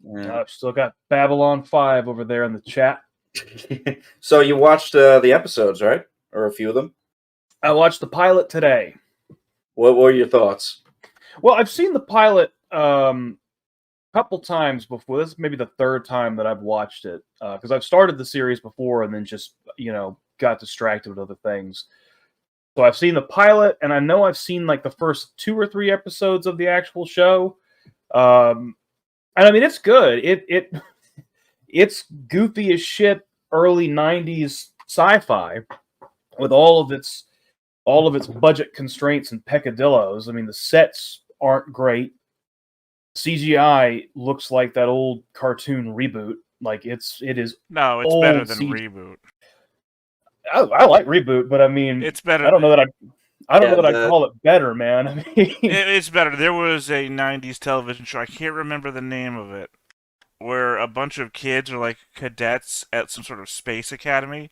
Yeah. I've still got Babylon 5 over there in the chat. So you watched the episodes, right? Or a few of them? I watched the pilot today. What were your thoughts? Well, I've seen the pilot couple times before. This is maybe the third time that I've watched it because I've started the series before and then just got distracted with other things. So I've seen the pilot, and I know I've seen like the first 2 or 3 episodes of the actual show. And I mean, it's good. It's goofy as shit, early '90s sci-fi with all of its budget constraints and peccadillos. I mean, the sets aren't great. CGI looks like that old cartoon reboot. Like it is. No, it's old better than CG. Reboot. I like reboot, but I mean, It's better. I don't know that I don't Yeah, know that I'd call it better, man. I mean, It's better. There was a '90s television show. I can't remember the name of it, where a bunch of kids are like cadets at some sort of space academy,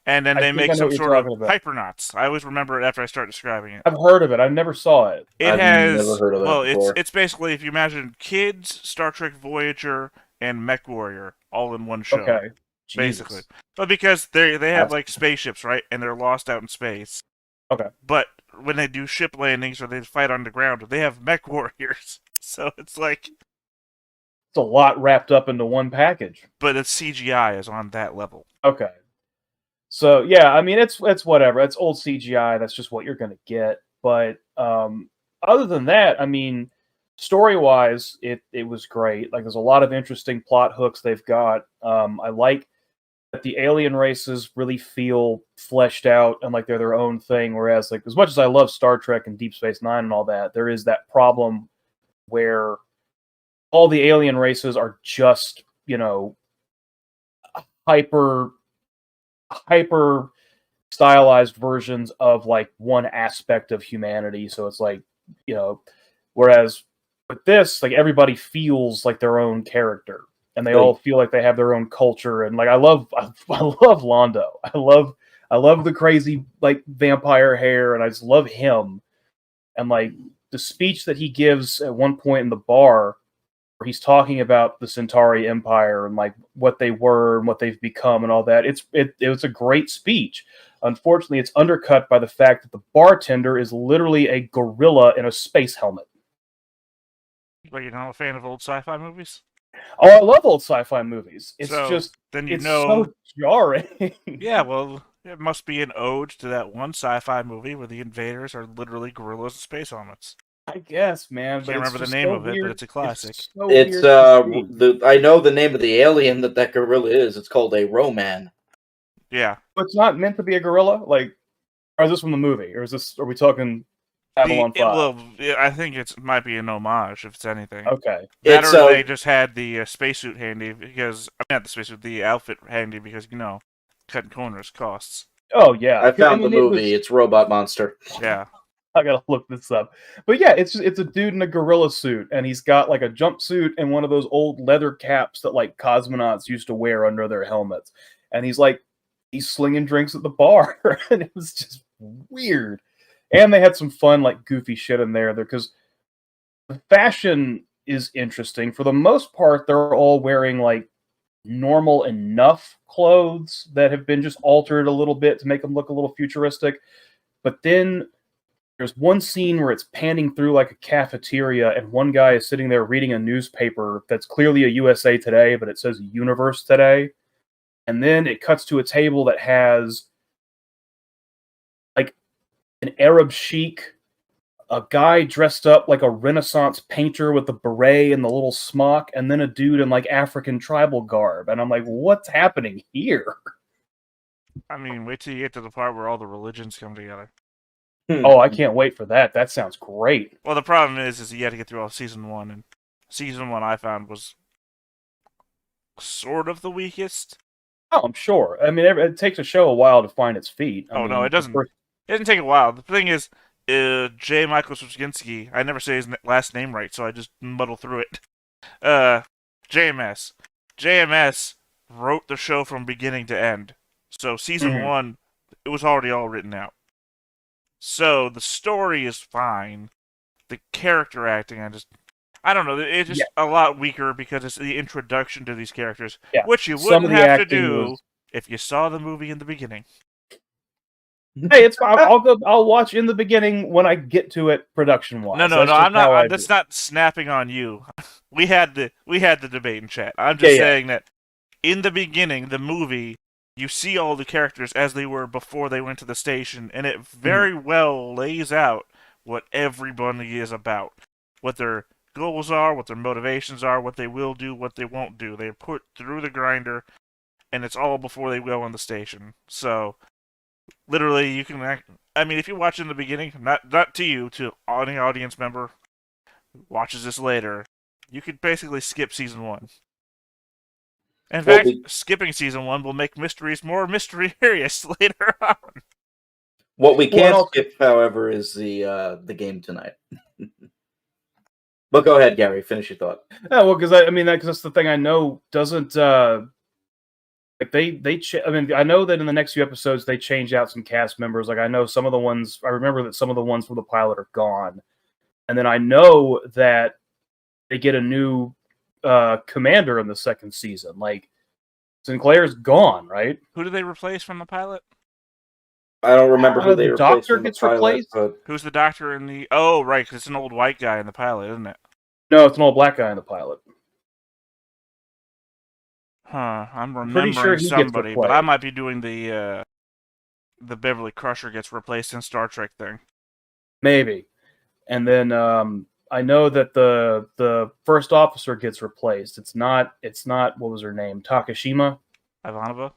and then I they think make I know some what you're sort of talking about. hypernauts. I always remember it after I start describing it. I've heard of it. I never saw it. It I've has never heard of that before. it's basically if you imagine kids, Star Trek Voyager, and Mech Warrior all in one show. Okay, Basically. Jesus. But because they have That's- like spaceships, right? And they're lost out in space. Okay. But when they do ship landings or they fight on the ground, they have mech warriors. So it's like, It's a lot wrapped up into one package. but its CGI is on that level. Okay. So yeah, I mean it's whatever. It's old CGI. That's just what you're gonna get. But other than that, I mean, story wise, it was great. Like there's a lot of interesting plot hooks they've got. I like that the alien races really feel fleshed out and like they're their own thing. Whereas like as much as I love Star Trek and Deep Space Nine and all that, there is that problem where all the alien races are just, hyper stylized versions of like one aspect of humanity. So it's like, whereas with this, like everybody feels like their own character and they all feel like they have their own culture. And like I love Londo. I love the crazy like vampire hair, and I just love him. And like the speech that he gives at one point in the bar where he's talking about the Centauri Empire and like what they were and what they've become and all that. It was a great speech. Unfortunately, it's undercut by the fact that the bartender is literally a gorilla in a space helmet. But you're not a fan of old sci-fi movies? Oh, I love old sci-fi movies. It's So, just then it's so jarring. Yeah, well, it must be an ode to that one sci-fi movie where the invaders are literally gorillas in space helmets. I guess, man. Can't remember the name of it, but it's a classic. It's I know the name of the alien that gorilla is. It's called a Roman. Yeah. But it's not meant to be a gorilla? Like, or is this from the movie? Or are we talking Babylon 5? Well, I think it might be an homage, if it's anything. Okay. That or they just had the spacesuit handy because, not the spacesuit, the outfit handy because, cutting corners costs. Oh, yeah. I found the movie. It's Robot Monster. Yeah. I gotta look this up. But yeah, it's a dude in a gorilla suit, and he's got like a jumpsuit and one of those old leather caps that like cosmonauts used to wear under their helmets. And he's slinging drinks at the bar, and it was just weird. And they had some fun, like goofy shit in there because the fashion is interesting. For the most part, they're all wearing like normal enough clothes that have been just altered a little bit to make them look a little futuristic. But then there's one scene where it's panning through like a cafeteria, and one guy is sitting there reading a newspaper that's clearly a USA Today, but it says Universe Today. And then it cuts to a table that has like an Arab sheik, a guy dressed up like a Renaissance painter with the beret and the little smock, and then a dude in like African tribal garb. And I'm like, what's happening here? I mean, wait till you get to the part where all the religions come together. Oh, I can't wait for that. That sounds great. Well, the problem is you had to get through all season 1, and season 1 I found was sort of the weakest. Oh, I'm sure. I mean, it takes a show a while to find its feet. No, it doesn't. It doesn't take a while. The thing is, J. Michael Straczynski, I never say his last name right, so I just muddle through it. JMS. JMS wrote the show from beginning to end. So season 1, it was already all written out. So the story is fine. The character acting, I don't know. It's just a lot weaker because it's the introduction to these characters, Yeah. which you Some wouldn't of the have to acting do was- if you saw the movie in the beginning. Hey, it's fine. I'll watch in the beginning when I get to it production wise. No. I'm not. That's not snapping on you. We had the debate in chat. I'm just saying that in the beginning, the movie, you see all the characters as they were before they went to the station, and it very well lays out what everybody is about, what their goals are, what their motivations are, what they will do, what they won't do. They're put through the grinder, and it's all before they go on the station. So, literally, you can. I mean, if you watch in the beginning, not to you, to any audience member who watches this later, you could basically skip season 1. In fact, skipping season 1 will make mysteries more mysterious later on. What we can't skip, however, is the game tonight. But go ahead, Gary. Finish your thought. Yeah, well, because that's the thing I know doesn't like I mean, I know that in the next few episodes they change out some cast members. Like I know some of the ones. I remember that some of the ones from the pilot are gone, and then I know that they get a new commander in the second season. Like Sinclair's gone, right? Who do they replace from the pilot? I don't remember who they the replaced. doctor from the gets pilot, replaced. But... Who's the doctor in the? Oh, right, because it's an old white guy in the pilot, isn't it? No, it's an old black guy in the pilot. Huh? I'm pretty remembering sure he gets somebody, but I replaced. might be doing the Beverly Crusher gets replaced in Star Trek thing. Maybe, and then I know that the first officer gets replaced. It's not what was her name? Takashima? Ivanova?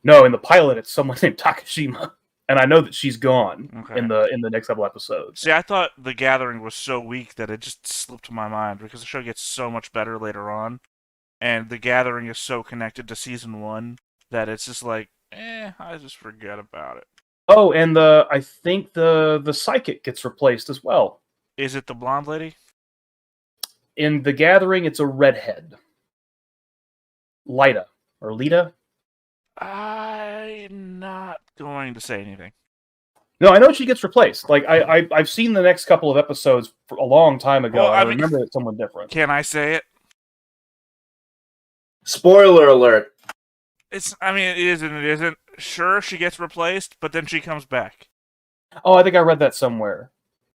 No, in the pilot it's someone named Takashima. And I know that she's gone Okay. in the next couple episodes. See, I thought The Gathering was so weak that it just slipped my mind because the show gets so much better later on, and The Gathering is so connected to season 1 that it's just like, I just forget about it. Oh, and I think the psychic gets replaced as well. Is it the blonde lady? In The Gathering, it's a redhead. Lita. Or Lita? I'm not going to say anything. No, I know she gets replaced. Like I've seen the next couple of episodes a long time ago. Well, I remember it's someone different. Can I say it? Spoiler alert. It is and it isn't. Sure, she gets replaced, but then she comes back. Oh, I think I read that somewhere.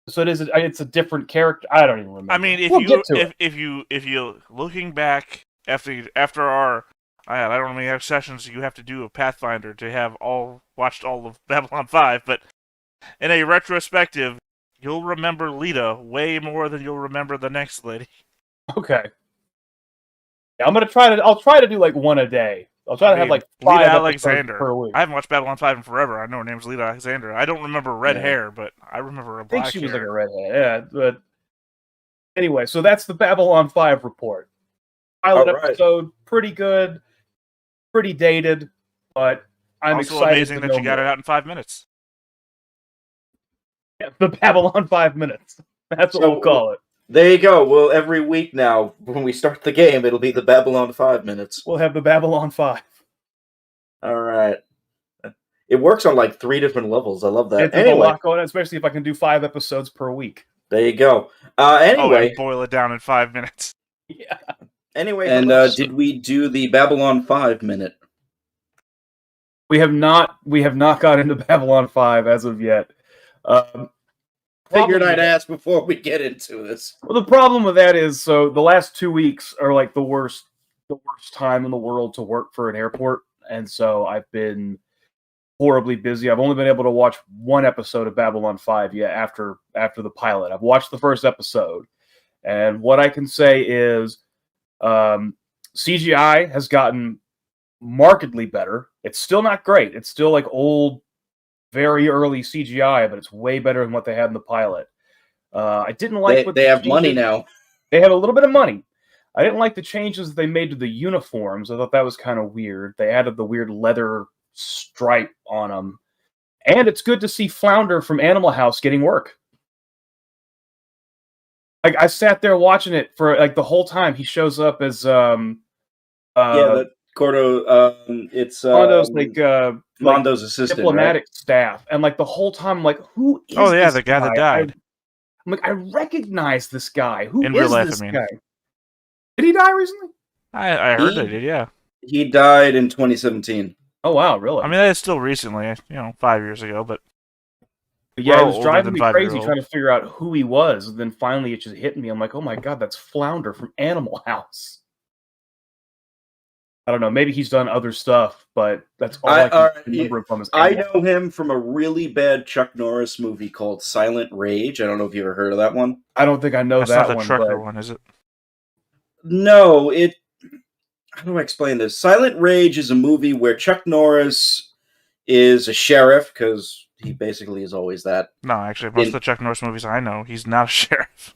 So it's a different character. I don't even remember. I mean, if you looking back after our I don't know how many sessions you have to do of Pathfinder to have watched all of Babylon 5, but in a retrospective, you'll remember Lita way more than you'll remember the next lady. Okay. Yeah, I'll try to do like one a day. I'll try to have like 5 Lita episodes Alexander per week. I haven't watched Babylon 5 in forever. I know her name's Lita Alexander. I don't remember red hair, but I remember a black hair. I think she was like a redhead. Yeah, but anyway, so that's the Babylon 5 report. Pilot episode, pretty good, pretty dated, but I'm also excited. Amazing that you got it out in 5 minutes. Yeah, the Babylon 5 minutes. That's what we'll call it. There you go. Well, every week now, when we start the game, it'll be the Babylon 5 minutes. We'll have the Babylon 5. All right. It works on like 3 different levels. I love that. It's a lot going on, especially if I can do 5 episodes per week. There you go. Anyway. and boil it down in 5 minutes. Yeah. Anyway, and did we do the Babylon 5 minute? We have not got into Babylon 5 as of yet. Figured I'd ask before we get into this. Well, the problem with that is, so the last 2 weeks are like the worst time in the world to work for an airport, and so I've been horribly busy. I've only been able to watch 1 episode of Babylon 5 yet after the pilot. I've watched the first episode, and what I can say is CGI has gotten markedly better. It's still not great. It's still like old, very early CGI, but it's way better than what they had in the pilot. I didn't like what they have money now. They have a little bit of money. I didn't like the changes they made to the uniforms. I thought that was kind of weird. They added the weird leather stripe on them. And it's good to see Flounder from Animal House getting work. Like, I sat there watching it for like the whole time. He shows up as that Cordo. It's Mondo's Mondo's assistant, diplomatic right? staff, and like the whole time, I'm like, who is? Oh yeah, this the guy that guy? died. I'm like, I recognize this guy. Who In real is life, this I mean. guy? Did he die recently? I heard they did, yeah. He died in 2017. Oh wow, really? I mean, that is still recently, 5 years ago, but But yeah, we're it all was older driving than me crazy 5-year-old. trying to figure out who he was. And then finally it just hit me. I'm like, oh my god, that's Flounder from Animal House. I don't know. Maybe he's done other stuff, but that's all I can remember from his I Animal. know him from a really bad Chuck Norris movie called Silent Rage. I don't know if you ever heard of that one. I don't think I know That's that not the one. trucker But one, is it? No, how do I explain this? Silent Rage is a movie where Chuck Norris is a sheriff, because he basically is always that. No, actually, most of the Chuck Norris movies I know, he's not a sheriff.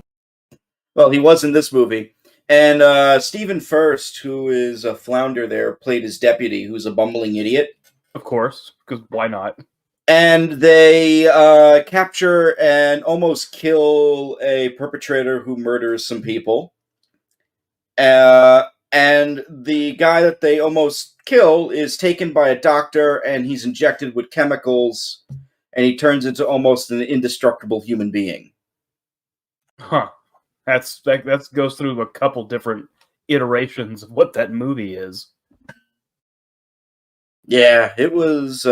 Well, he was in this movie. And Stephen First, who is a Flounder there, played his deputy, who's a bumbling idiot. of course, because why not? And they capture and almost kill a perpetrator who murders some people. And the guy that they almost kill is taken by a doctor, and he's injected with chemicals, and he turns into almost an indestructible human being. Huh. That goes through a couple different iterations of what that movie is. Yeah, it was.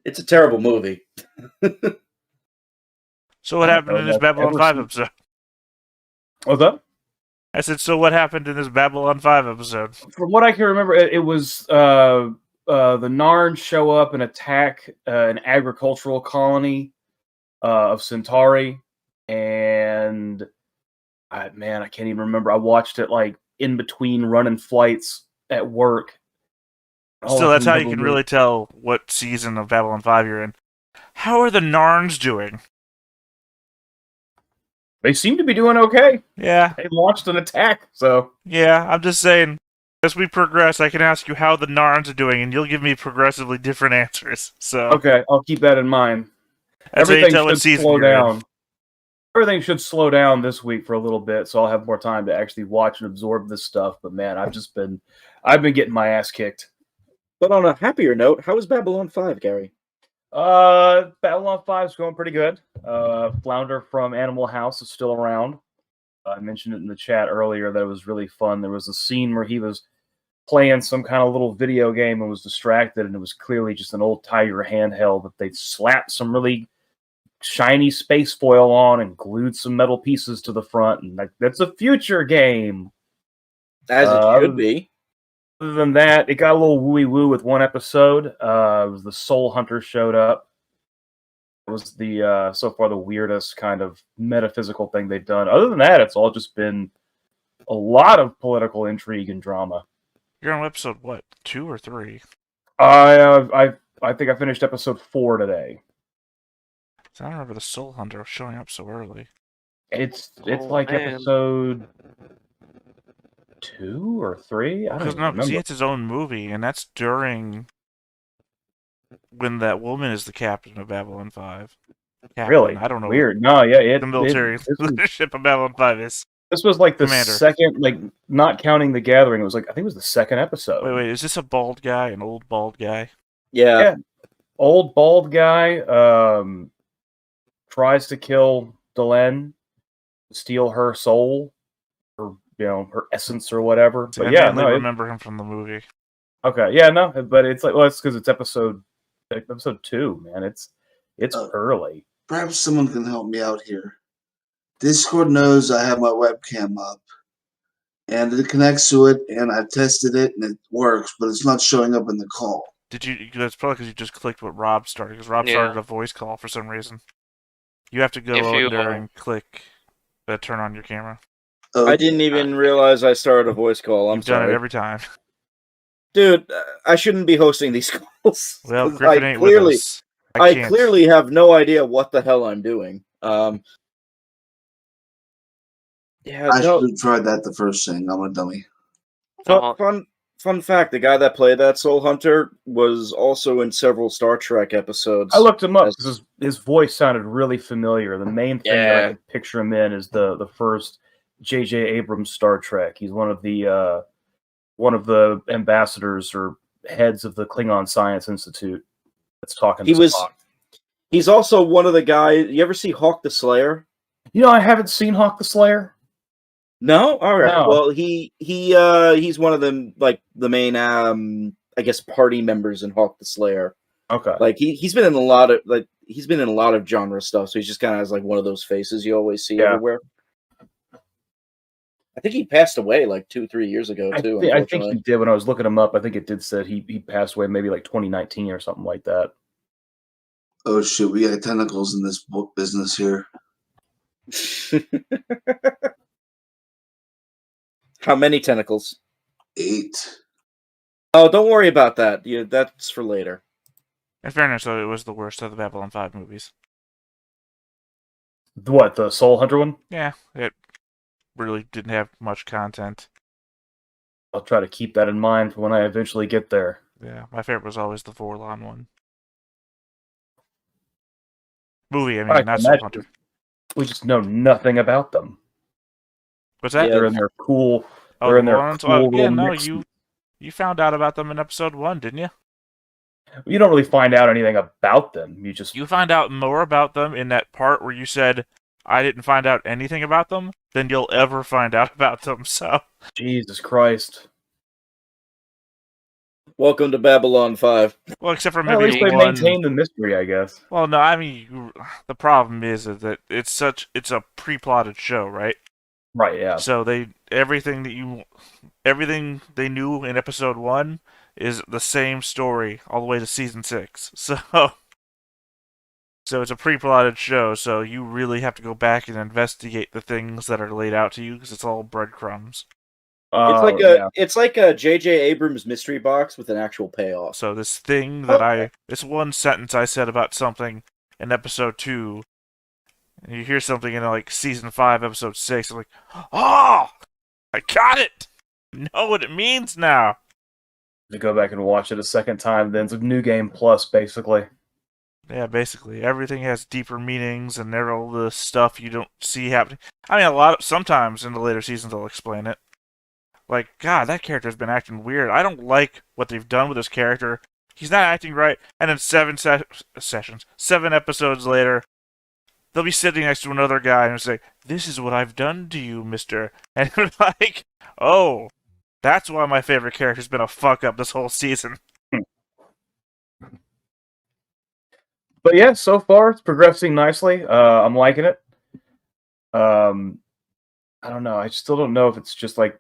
It's a terrible movie. So what happened in this Babylon 5 episode? What's up? I said, so what happened in this Babylon 5 episode? From what I can remember, it was the Narns show up and attack an agricultural colony of Centauri, and I can't even remember. I watched it like in between running flights at work. Still, that's how you can really tell what season of Babylon 5 you're in. How are the Narns doing? They seem to be doing okay. Yeah. They launched an attack, so... Yeah, I'm just saying, as we progress, I can ask you how the Narns are doing, and you'll give me progressively different answers. So okay, I'll keep that in mind. That's Everything how you tell should slow down. Everything should slow down this week for a little bit, so I'll have more time to actually watch and absorb this stuff. But man, I've been getting my ass kicked. But on a happier note, how is Babylon 5, Gary? Babylon 5 is going pretty good. Flounder from Animal House is still around. I mentioned it in the chat earlier that it was really fun. There was a scene where he was playing some kind of little video game and was distracted, and it was clearly just an old Tiger handheld that they slapped some really shiny space foil on and glued some metal pieces to the front, and like that's a future game. As it should be. Other than that, it got a little wooey-woo with one episode. It was the Soul Hunter showed up. It was the so far the weirdest kind of metaphysical thing they've done. Other than that, it's all just been a lot of political intrigue and drama. You're on episode what, 2 or 3? I think I finished episode 4 today. I don't remember the Soul Hunter showing up so early. It's episode 2 or 3. I don't remember. See, it's his own movie, and that's during when that woman is the captain of Babylon 5. Really? I don't know. Weird. No, yeah, the military leadership of Babylon 5 is. This was like the Commander. second, like not counting the gathering. It was like I think it was the second episode. Wait, is this a bald guy? An old bald guy? Yeah. Old bald guy tries to kill Delenn, steal her soul, or her essence or whatever. See, but I remember him from the movie. Okay, yeah, no, but it's like it's because it's episode 2, man. It's early. Perhaps someone can help me out here. Discord knows I have my webcam up, and it connects to it, and I tested it, and it works, but it's not showing up in the call. Did you? That's probably because you just clicked what Rob started. Because Rob started a voice call for some reason. You have to go under and click turn on your camera. I didn't even realize I started a voice call. You've done it every time. Dude, I shouldn't be hosting these calls. Well, Griffin ain't with us. I clearly have no idea what the hell I'm doing. Yeah, I should have tried that the first thing. I'm a dummy. Fun fact: the guy that played that Soul Hunter was also in several Star Trek episodes. I looked him up because his voice sounded really familiar. The main thing that I can picture him in is the first J.J. Abrams Star Trek. He's one of the ambassadors or heads of the Klingon Science Institute that's talking to Spock. He's also one of the guys. You ever see Hawk the Slayer? You know, I haven't seen Hawk the Slayer. No, all right. No. Well, he's one of them, like the main I guess party members in Hawk the Slayer. Okay. Like he's been in a lot of genre stuff, so he's just kind of has like one of those faces you always see everywhere. I think he passed away like 2-3 years ago too. I think he did. When I was looking him up, I think it did said he passed away maybe like 2019 or something like that. Oh shit, we got tentacles in this book business here. How many tentacles? 8. Oh, don't worry about that. Yeah, that's for later. In fairness, though, it was the worst of the Babylon 5 movies. What, the Soul Hunter one? Yeah, it really didn't have much content. I'll try to keep that in mind for when I eventually get there. Yeah, my favorite was always the Vorlon one. Movie, I mean, not Soul Hunter. We just know nothing about them. What's that? Yeah, they're in their cool. Oh, they're in their cool yeah, little no, mix. you found out about them in episode 1, didn't you? You don't really find out anything about them. You find out more about them in that part where you said, I didn't find out anything about them than you'll ever find out about them, so... Jesus Christ. Welcome to Babylon 5. Well, except for Well, maybe at least they one... maintain the mystery, I guess. Well, no, I mean, the problem is that it's a pre-plotted show, right? Right, yeah. So everything they knew in episode 1 is the same story all the way to season 6. So it's a pre-plotted show, so you really have to go back and investigate the things that are laid out to you because it's all breadcrumbs. It's like a J.J. Abrams mystery box with an actual payoff. So this thing that this one sentence I said about something in episode 2, and you hear something in like season 5, episode 6, I'm like, oh, I got it! I know what it means now. To go back and watch it a second time, then it's a new game plus, basically. Yeah, basically. Everything has deeper meanings, and they're all the stuff you don't see happening. I mean, sometimes in the later seasons they'll explain it. Like, God, that character's been acting weird. I don't like what they've done with this character. He's not acting right. And then 7 episodes later, they'll be sitting next to another guy and say, this is what I've done to you, mister. And you're like, oh, that's why my favorite character's been a fuck-up this whole season. But yeah, so far it's progressing nicely. I'm liking it. I don't know. I still don't know if it's just like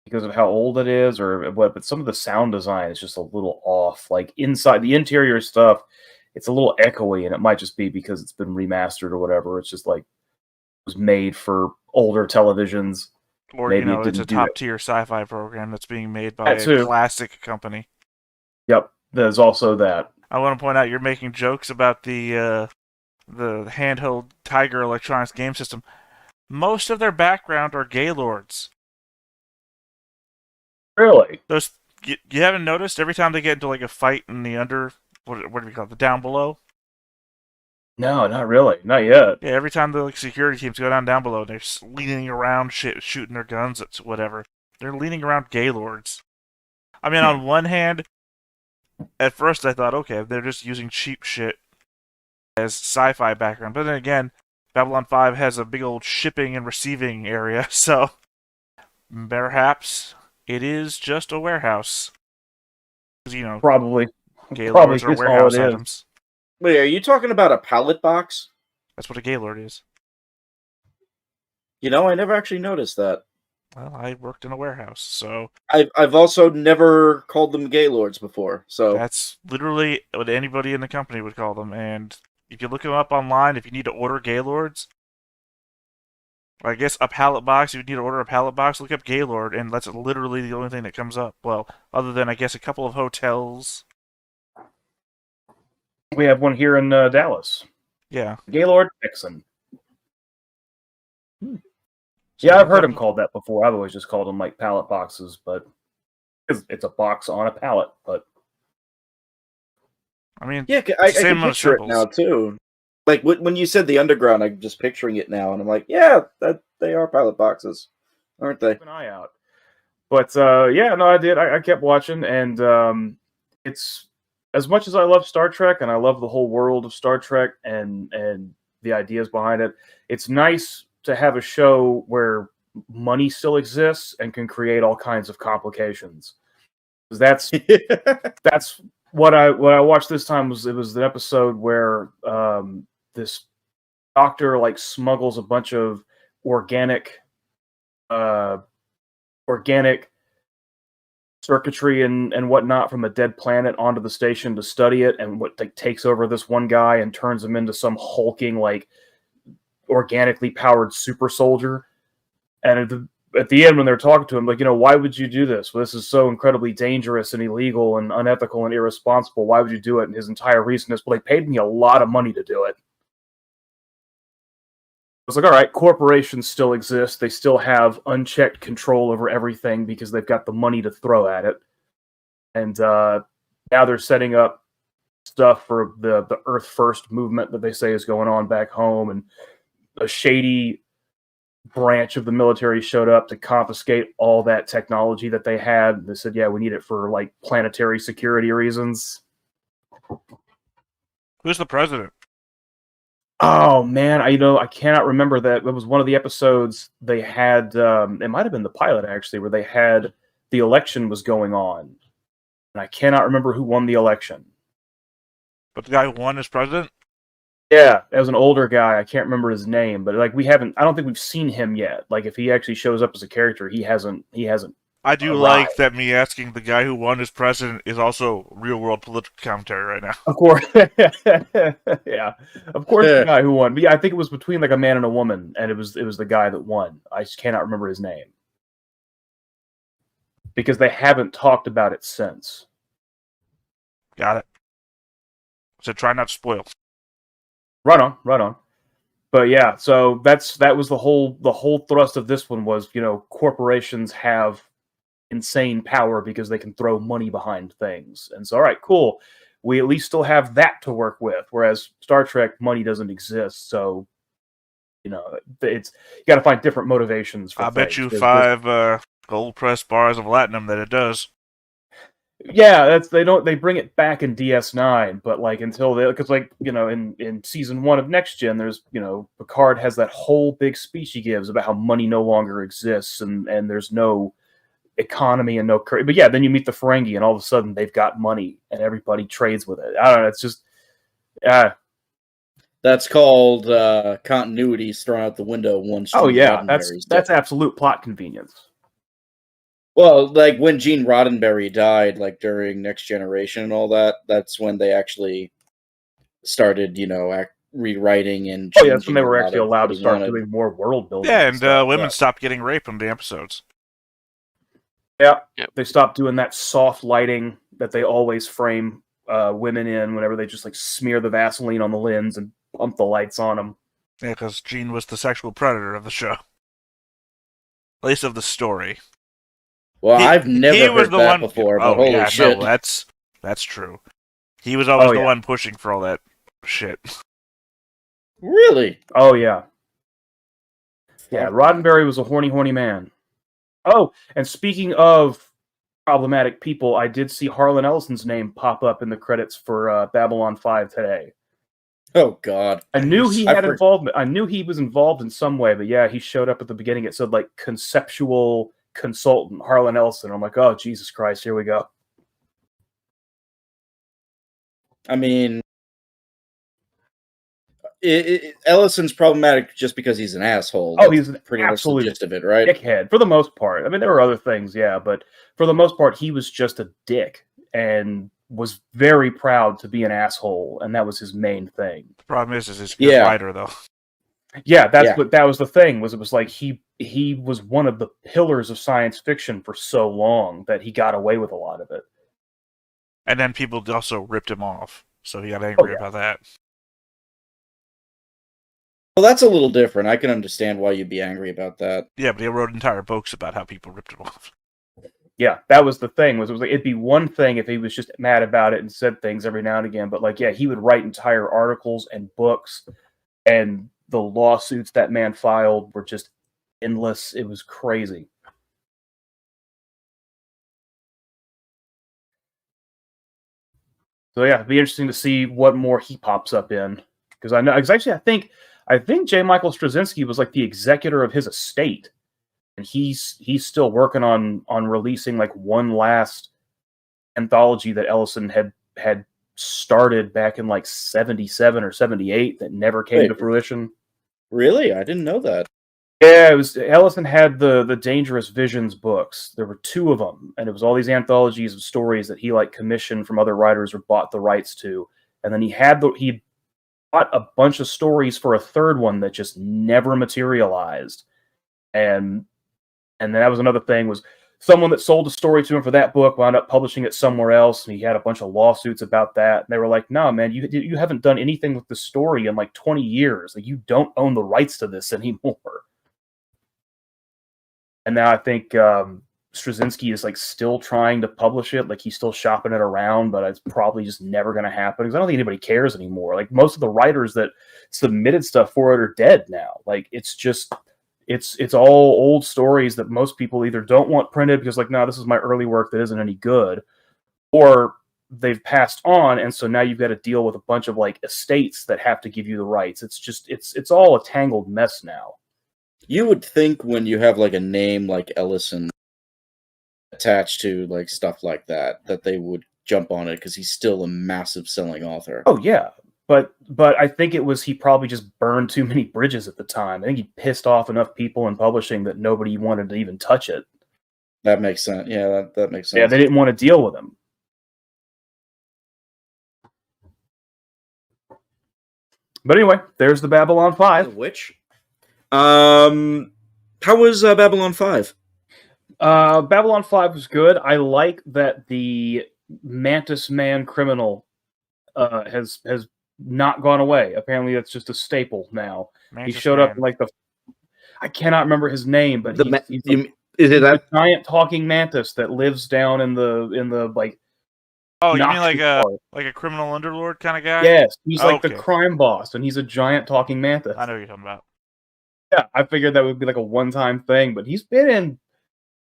because of how old it is or what, but some of the sound design is just a little off. Like inside the interior stuff, it's a little echoey, and it might just be because it's been remastered or whatever. It's just like it was made for older televisions. Or, maybe it's a top-tier sci-fi program that's being made by a classic company. Yep, there's also that. I want to point out you're making jokes about the handheld Tiger Electronics game system. Most of their background are Gaylords. Really? You haven't noticed every time they get into like a fight in the what do we call it, the down below? No, not really. Not yet. Yeah, every time the security teams go down below, they're leaning around, shooting their guns at whatever. They're leaning around Gaylords. I mean, on one hand, at first I thought, okay, they're just using cheap shit as sci-fi background. But then again, Babylon 5 has a big old shipping and receiving area, so perhaps it is just a warehouse. Because, probably. Gaylords are warehouse items. Wait, are you talking about a pallet box? That's what a Gaylord is. I never actually noticed that. Well, I worked in a warehouse, so... I've also never called them Gaylords before, so... That's literally what anybody in the company would call them, and if you look them up online, if you need to order Gaylords, I guess a pallet box, if you need to order a pallet box, look up Gaylord, and that's literally the only thing that comes up. Well, other than, I guess, a couple of hotels... We have one here in Dallas. Yeah. Gaylord Dixon. So yeah, I've heard him called that before. I've always just called them like pallet boxes, but it's a box on a pallet. But I mean, yeah, I can picture it now too. Like when you said the underground, I'm just picturing it now, and I'm like, yeah, that they are pallet boxes, aren't they? Keep an eye out. But yeah, no, I did. I kept watching, and it's as much as I love Star Trek and I love the whole world of Star Trek and the ideas behind it, it's nice to have a show where money still exists and can create all kinds of complications. That's what I watched this time. It was an episode where this doctor like smuggles a bunch of organic circuitry and whatnot from a dead planet onto the station to study it, and what takes over this one guy and turns him into some hulking like organically powered super soldier. And at the end, when they're talking to him, like, why would you do this? Well, this is so incredibly dangerous and illegal and unethical and irresponsible. Why would you do it? And his entire reason is, well, they paid me a lot of money to do it. I was like, all right, corporations still exist. They still have unchecked control over everything because they've got the money to throw at it. And now they're setting up stuff for the Earth First movement that they say is going on back home. And a shady branch of the military showed up to confiscate all that technology that they had. They said, yeah, we need it for like planetary security reasons. Who's the president? Oh man, I cannot remember that. It was one of the episodes they had. It might have been the pilot actually, where they had the election was going on, and I cannot remember who won the election. But the guy who won is president? Yeah, it was an older guy. I can't remember his name, but like I don't think we've seen him yet. Like if he actually shows up as a character, he hasn't. I do arrived. like that me asking the guy who won as president is also real world political commentary right now. Of course. Yeah. Of course the guy who won. But yeah, I think it was between like a man and a woman, and it was the guy that won. I just cannot remember his name. Because they haven't talked about it since. Got it. So try not to spoil. Right on. But yeah, so that was the whole thrust of this one was, corporations have insane power because they can throw money behind things. And so, all right, cool. We at least still have that to work with. Whereas Star Trek, money doesn't exist. So, it's you got to find different motivations for I things. bet you 5 gold pressed bars of platinum that it does. Yeah, they bring it back in DS9, but like until because in season 1 of Next Gen, there's Picard has that whole big speech he gives about how money no longer exists and there's no economy and no currency. But yeah, then you meet the Ferengi and all of a sudden they've got money and everybody trades with it. I don't know. It's just that's called continuity's thrown out the window once. Oh yeah, that's absolute plot convenience. Well, like when Gene Roddenberry died, like during Next Generation and all that, that's when they actually started, rewriting and. Oh yeah, that's when they were actually allowed to start doing more world building. Yeah, and women stopped getting raped in the episodes. Yeah, they stopped doing that soft lighting that they always frame women in whenever they just like smear the Vaseline on the lens and pump the lights on them. Yeah, because Gene was the sexual predator of the show. At least of the story. Well, I've never heard that before, but holy shit. No, that's true. He was always the one pushing for all that shit. Really? Oh, yeah. Yeah, Roddenberry was a horny man. Oh, and speaking of problematic people, I did see Harlan Ellison's name pop up in the credits for Babylon 5 today. Oh, God. I knew he had involvement. I knew he was involved in some way, but yeah, he showed up at the beginning. It said, like, conceptual consultant, Harlan Ellison. I'm like, oh, Jesus Christ, here we go. I mean, Ellison's problematic just because he's an asshole. Oh, he's an pretty absolute much the gist of it, right? Dickhead, for the most part. I mean, there were other things, yeah, but for the most part, he was just a dick and was very proud to be an asshole, and that was his main thing. The problem is he's a good writer, though. Yeah, what that was the thing. It was like he was one of the pillars of science fiction for so long that he got away with a lot of it. And then people also ripped him off, so he got angry about that. Well, that's a little different. I can understand why you'd be angry about that. Yeah, but he wrote entire books about how people ripped him off. Yeah, that was the thing. It was like it'd be one thing if he was just mad about it and said things every now and again, but like, yeah, he would write entire articles and books, and the lawsuits that man filed were just endless. It was crazy. So yeah, it'd be interesting to see what more he pops up in, because I know actually I think J. Michael Straczynski was like the executor of his estate, and he's still working on releasing like one last anthology that Ellison had started back in like 77 or 78 that never came to fruition. Really? I didn't know that. Yeah, it was Ellison had the Dangerous Visions books. There were 2 of them, and it was all these anthologies of stories that he like commissioned from other writers or bought the rights to. And then he bought a bunch of stories for a 3rd one that just never materialized. And that was another thing, was someone that sold a story to him for that book wound up publishing it somewhere else, and he had a bunch of lawsuits about that. And they were like, "No, man, you haven't done anything with the story in like 20 years. Like, you don't own the rights to this anymore." And now I think Straczynski is like still trying to publish it. Like, he's still shopping it around, but it's probably just never going to happen because I don't think anybody cares anymore. Like, most of the writers that submitted stuff for it are dead now. Like, it's just it's all old stories that most people either don't want printed because like, no, this is my early work that isn't any good, or they've passed on, and so now you've got to deal with a bunch of like estates that have to give you the rights. It's just it's all a tangled mess now. You would think when you have like a name like Ellison attached to like stuff like that they would jump on it because he's still a massive selling author. Oh yeah, but I think it was he probably just burned too many bridges at the time. I think he pissed off enough people in publishing that nobody wanted to even touch it. That makes sense. Yeah, that makes sense. Yeah, they didn't want to deal with him. But anyway, there's the Babylon 5. Which? How was Babylon 5? Babylon 5 was good. I like that the Mantis Man criminal has not gone away. Apparently, that's just a staple now. Mantis he showed Man. up in like I cannot remember his name, but he's is it that giant talking mantis that lives down in the like. Oh, you mean like a criminal underlord kind of guy? Yes, he's like okay. the crime boss, and he's a giant talking mantis. I know what you're talking about. Yeah, I figured that would be like a one-time thing, but he's been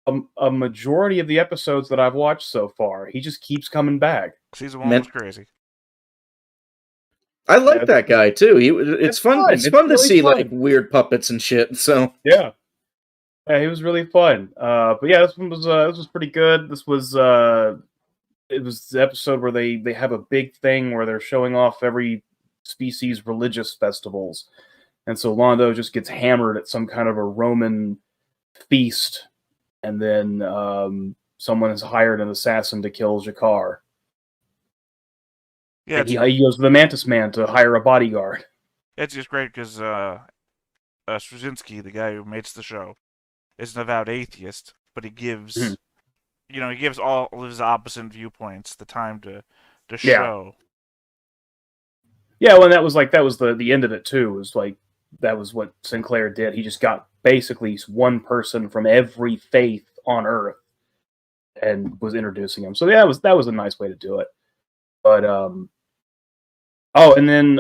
in a majority of the episodes that I've watched so far. He just keeps coming back. Season 1 was crazy. I like that guy too. It's fun. It's fun to see like weird puppets and shit. So yeah, he was really fun. But yeah, this was pretty good. This was it was the episode where they have a big thing where they're showing off every species' religious festivals, and so Londo just gets hammered at some kind of a Roman feast, and then someone has hired an assassin to kill Jakar. Yeah, he goes to the Mantis Man to hire a bodyguard. It's just great because Straczynski, the guy who makes the show, is an avowed atheist, but he gives, he gives all of his opposite viewpoints the time to show. Yeah, well, that was the end of it too. It was like that was what Sinclair did. He just got basically one person from every faith on Earth and was introducing him. So yeah, that was a nice way to do it. But and then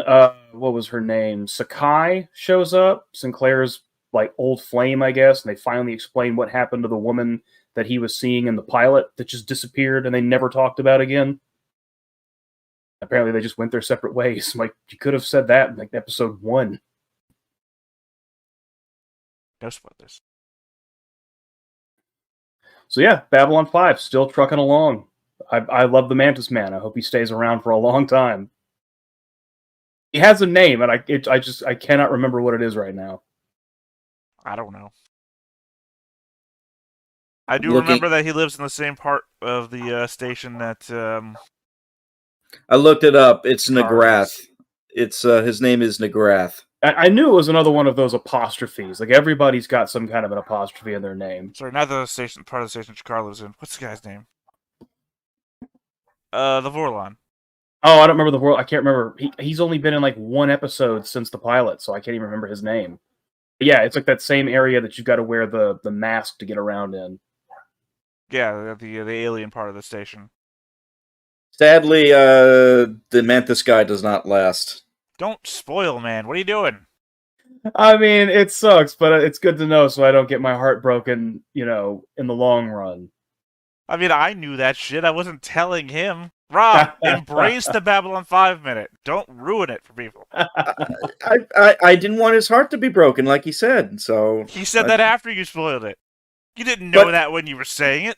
what was her name? Sakai shows up, Sinclair's like old flame, I guess, and they finally explain what happened to the woman that he was seeing in the pilot that just disappeared and they never talked about again. Apparently they just went their separate ways. Like, you could have said that in like episode 1. No spoilers. So yeah, Babylon 5 still trucking along. I love the Mantis Man. I hope he stays around for a long time. He has a name, and I cannot remember what it is right now. I don't know. I do remember that he lives in the same part of the station that. I looked it up. It's Nagrath. It's his name is Nagrath. I knew it was another one of those apostrophes. Like, everybody's got some kind of an apostrophe in their name. Sorry, not the station part of the station Jakar lives in. What's the guy's name? The Vorlon. Oh, I don't remember the Vorlon. I can't remember. He's only been in like one episode since the pilot, so I can't even remember his name. But yeah, it's like that same area that you've got to wear the mask to get around in. Yeah, the alien part of the station. Sadly, the Mantis guy does not last. Don't spoil, man. What are you doing? I mean, it sucks, but it's good to know so I don't get my heart broken, in the long run. I mean, I knew that shit. I wasn't telling him. Rob, embrace the Babylon 5 minute. Don't ruin it for people. I didn't want his heart to be broken, like he said. So He said that after you spoiled it. You didn't know that when you were saying it.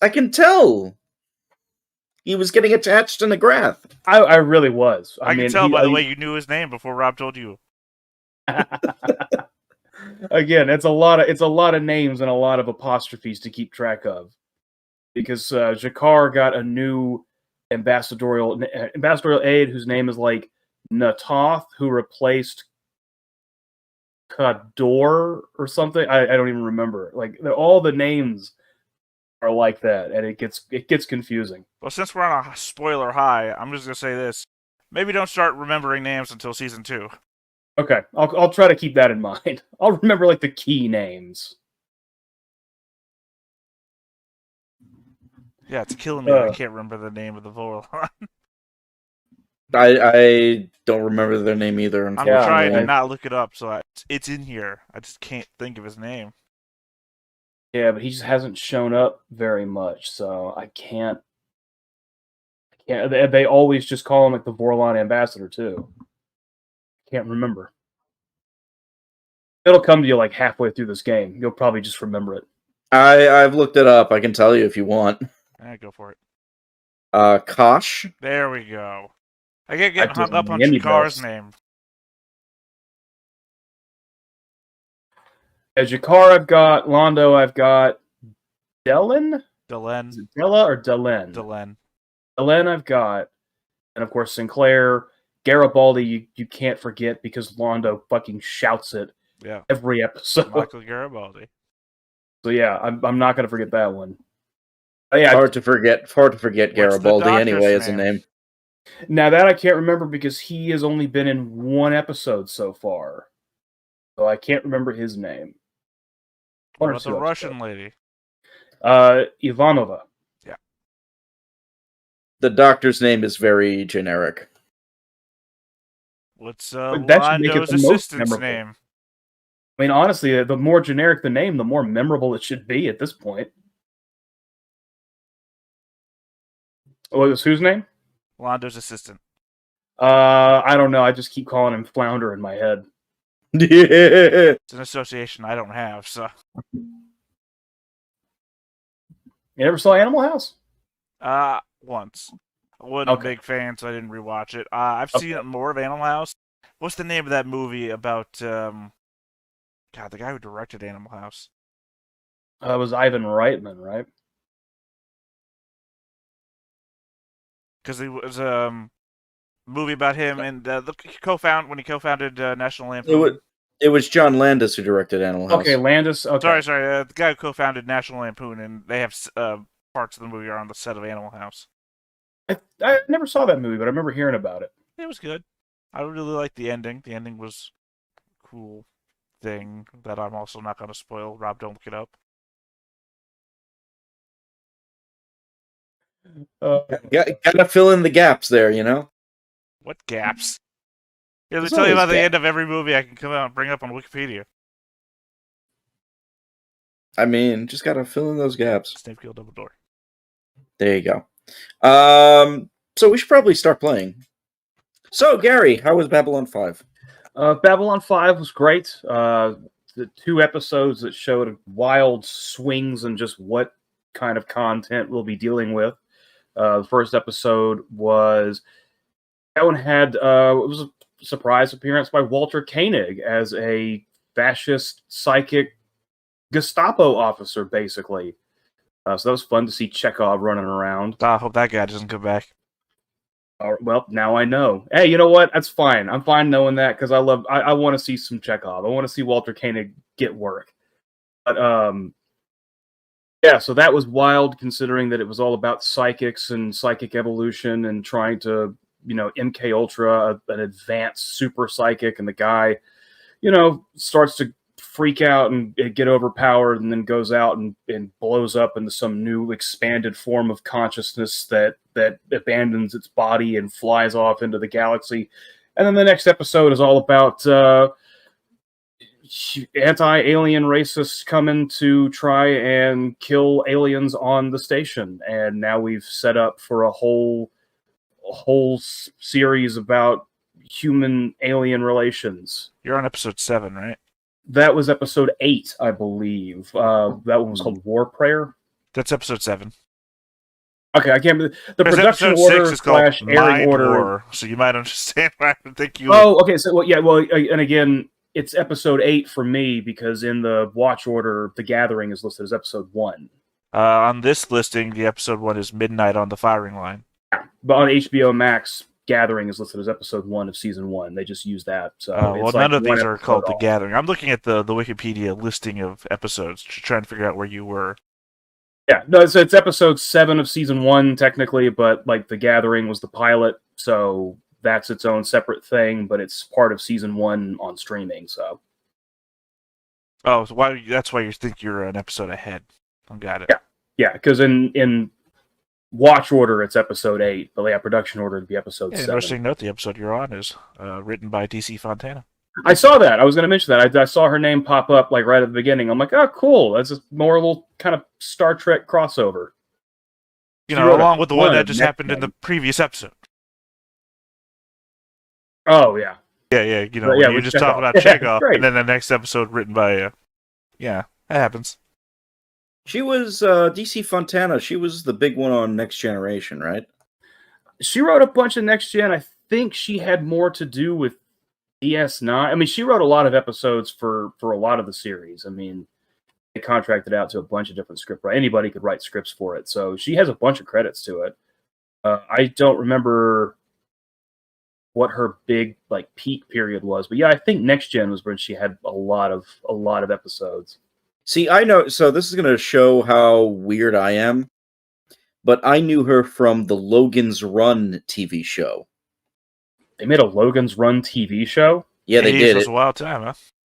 I can tell. He was getting attached in the Grath. I really was. I can tell by the way you knew his name before Rob told you. Again, it's a lot of names and a lot of apostrophes to keep track of, because Jakar got a new ambassadorial aide whose name is like Natoth, who replaced Kador or something. I don't even remember. Like all the names are like that, and it gets confusing. Well, since we're on a spoiler high, I'm just gonna say this: maybe don't start remembering names until season 2. Okay, I'll try to keep that in mind. I'll remember like the key names. Yeah, it's killing me. I can't remember the name of the Vorlon. I don't remember their name either. I'm trying to not look it up, so it's in here. I just can't think of his name. Yeah, but he just hasn't shown up very much, so I can't. They always just call him like the Vorlon ambassador too. Can't remember. It'll come to you like halfway through this game. You'll probably just remember it. I've looked it up. I can tell you if you want. Go for it. Kosh. There we go. I get getting hung up on Jakar's name. Jakar I've got, Londo I've got, Delen? Is it Della or Delen? Delen I've got, and of course Sinclair. Garibaldi you can't forget because Londo fucking shouts it every episode. Michael Garibaldi. So yeah, I'm not gonna forget that one. Yeah, hard to forget Garibaldi anyway as a name. Now that I can't remember because he has only been in one episode so far. So I can't remember his name. What about the Russian lady? Ivanova. Yeah. The doctor's name is very generic. What's Londo's assistant's name? I mean, honestly, the more generic the name, the more memorable it should be at this point. What was whose name? Londo's assistant. I don't know. I just keep calling him Flounder in my head. It's an association I don't have, so. You ever saw Animal House? Once. I wasn't a big fan, so I didn't rewatch it. I've seen more of Animal House. What's the name of that movie about, the guy who directed Animal House? It was Ivan Reitman, right? Because it was a movie about him and when he co-founded National Lampoon. It was John Landis who directed Animal House. Okay, Landis. Okay. Sorry. The guy who co-founded National Lampoon, and they have parts of the movie are on the set of Animal House. I never saw that movie, but I remember hearing about it. It was good. I really liked the ending. The ending was a cool thing that I'm also not going to spoil. Rob, don't look it up. Gotta fill in the gaps there, you know? What gaps? Let me tell you about the end of every movie I can come out and bring up on Wikipedia. I mean, just gotta fill in those gaps. Snape killed Dumbledore. There you go. So we should probably start playing. So, Gary, how was Babylon 5? Babylon 5 was great. The 2 episodes that showed wild swings in just what kind of content we'll be dealing with. The first episode was... That one had... it was a surprise appearance by Walter Koenig as a fascist psychic Gestapo officer, basically. So that was fun to see Chekhov running around. I hope that guy doesn't come back. Well, now I know. Hey, you know what? That's fine. I'm fine knowing that because I want to see some Chekhov. I want to see Walter Koenig get work. But yeah, so that was wild considering that it was all about psychics and psychic evolution and trying to, MK Ultra, an advanced super psychic, and the guy, starts to freak out and get overpowered and then goes out and blows up into some new expanded form of consciousness that abandons its body and flies off into the galaxy. And then the next episode is all about anti-alien racists coming to try and kill aliens on the station. And now we've set up for a whole whole series about human-alien relations. You're on episode 7, right? That was episode 8, I believe. That one was called War Prayer. That's episode 7. Okay, I can't. The Because production episode order 6 is called / airing Mind order. War, so you might understand why I would think you. Oh, okay. So, and again, it's episode 8 for me because in the watch order, The Gathering is listed as episode 1. On this listing, the episode 1 is Midnight on the Firing Line. But on HBO Max, Gathering is listed as episode 1 of season 1. They just use that. So, well, none of these are called The off. Gathering. I'm looking at the Wikipedia listing of episodes, trying to figure out where you were. Yeah, no, so it's episode 7 of season 1 technically, but like The Gathering was the pilot, so that's its own separate thing, but it's part of season 1 on streaming. So. Oh, so that's why you think you're an episode ahead. I got it. Yeah, because in watch order it's episode 8, but yeah, production order would be episode 7. Interesting note: the episode you're on is written by DC Fontana. I saw that. I was going to mention that. I saw her name pop up like right at the beginning. I'm like, oh, cool. That's just more a little kind of Star Trek crossover. You know, along with the one that just happened in the previous episode. Oh yeah. Yeah. You know, you just talk about Chekhov, and then the next episode written by. Yeah, that happens. She was DC Fontana. She was the big one on Next Generation, right? She wrote a bunch of Next Gen. I think she had more to do with DS9. I mean, she wrote a lot of episodes for a lot of the series. I mean, they contracted out to a bunch of different script writers. Anybody could write scripts for it. So she has a bunch of credits to it. I don't remember what her big like peak period was, but yeah, I think Next Gen was when she had a lot of episodes. See, I know. So this is going to show how weird I am, but I knew her from the Logan's Run TV show. They made a Logan's Run TV show? Yeah, they did. It was a wild time, huh?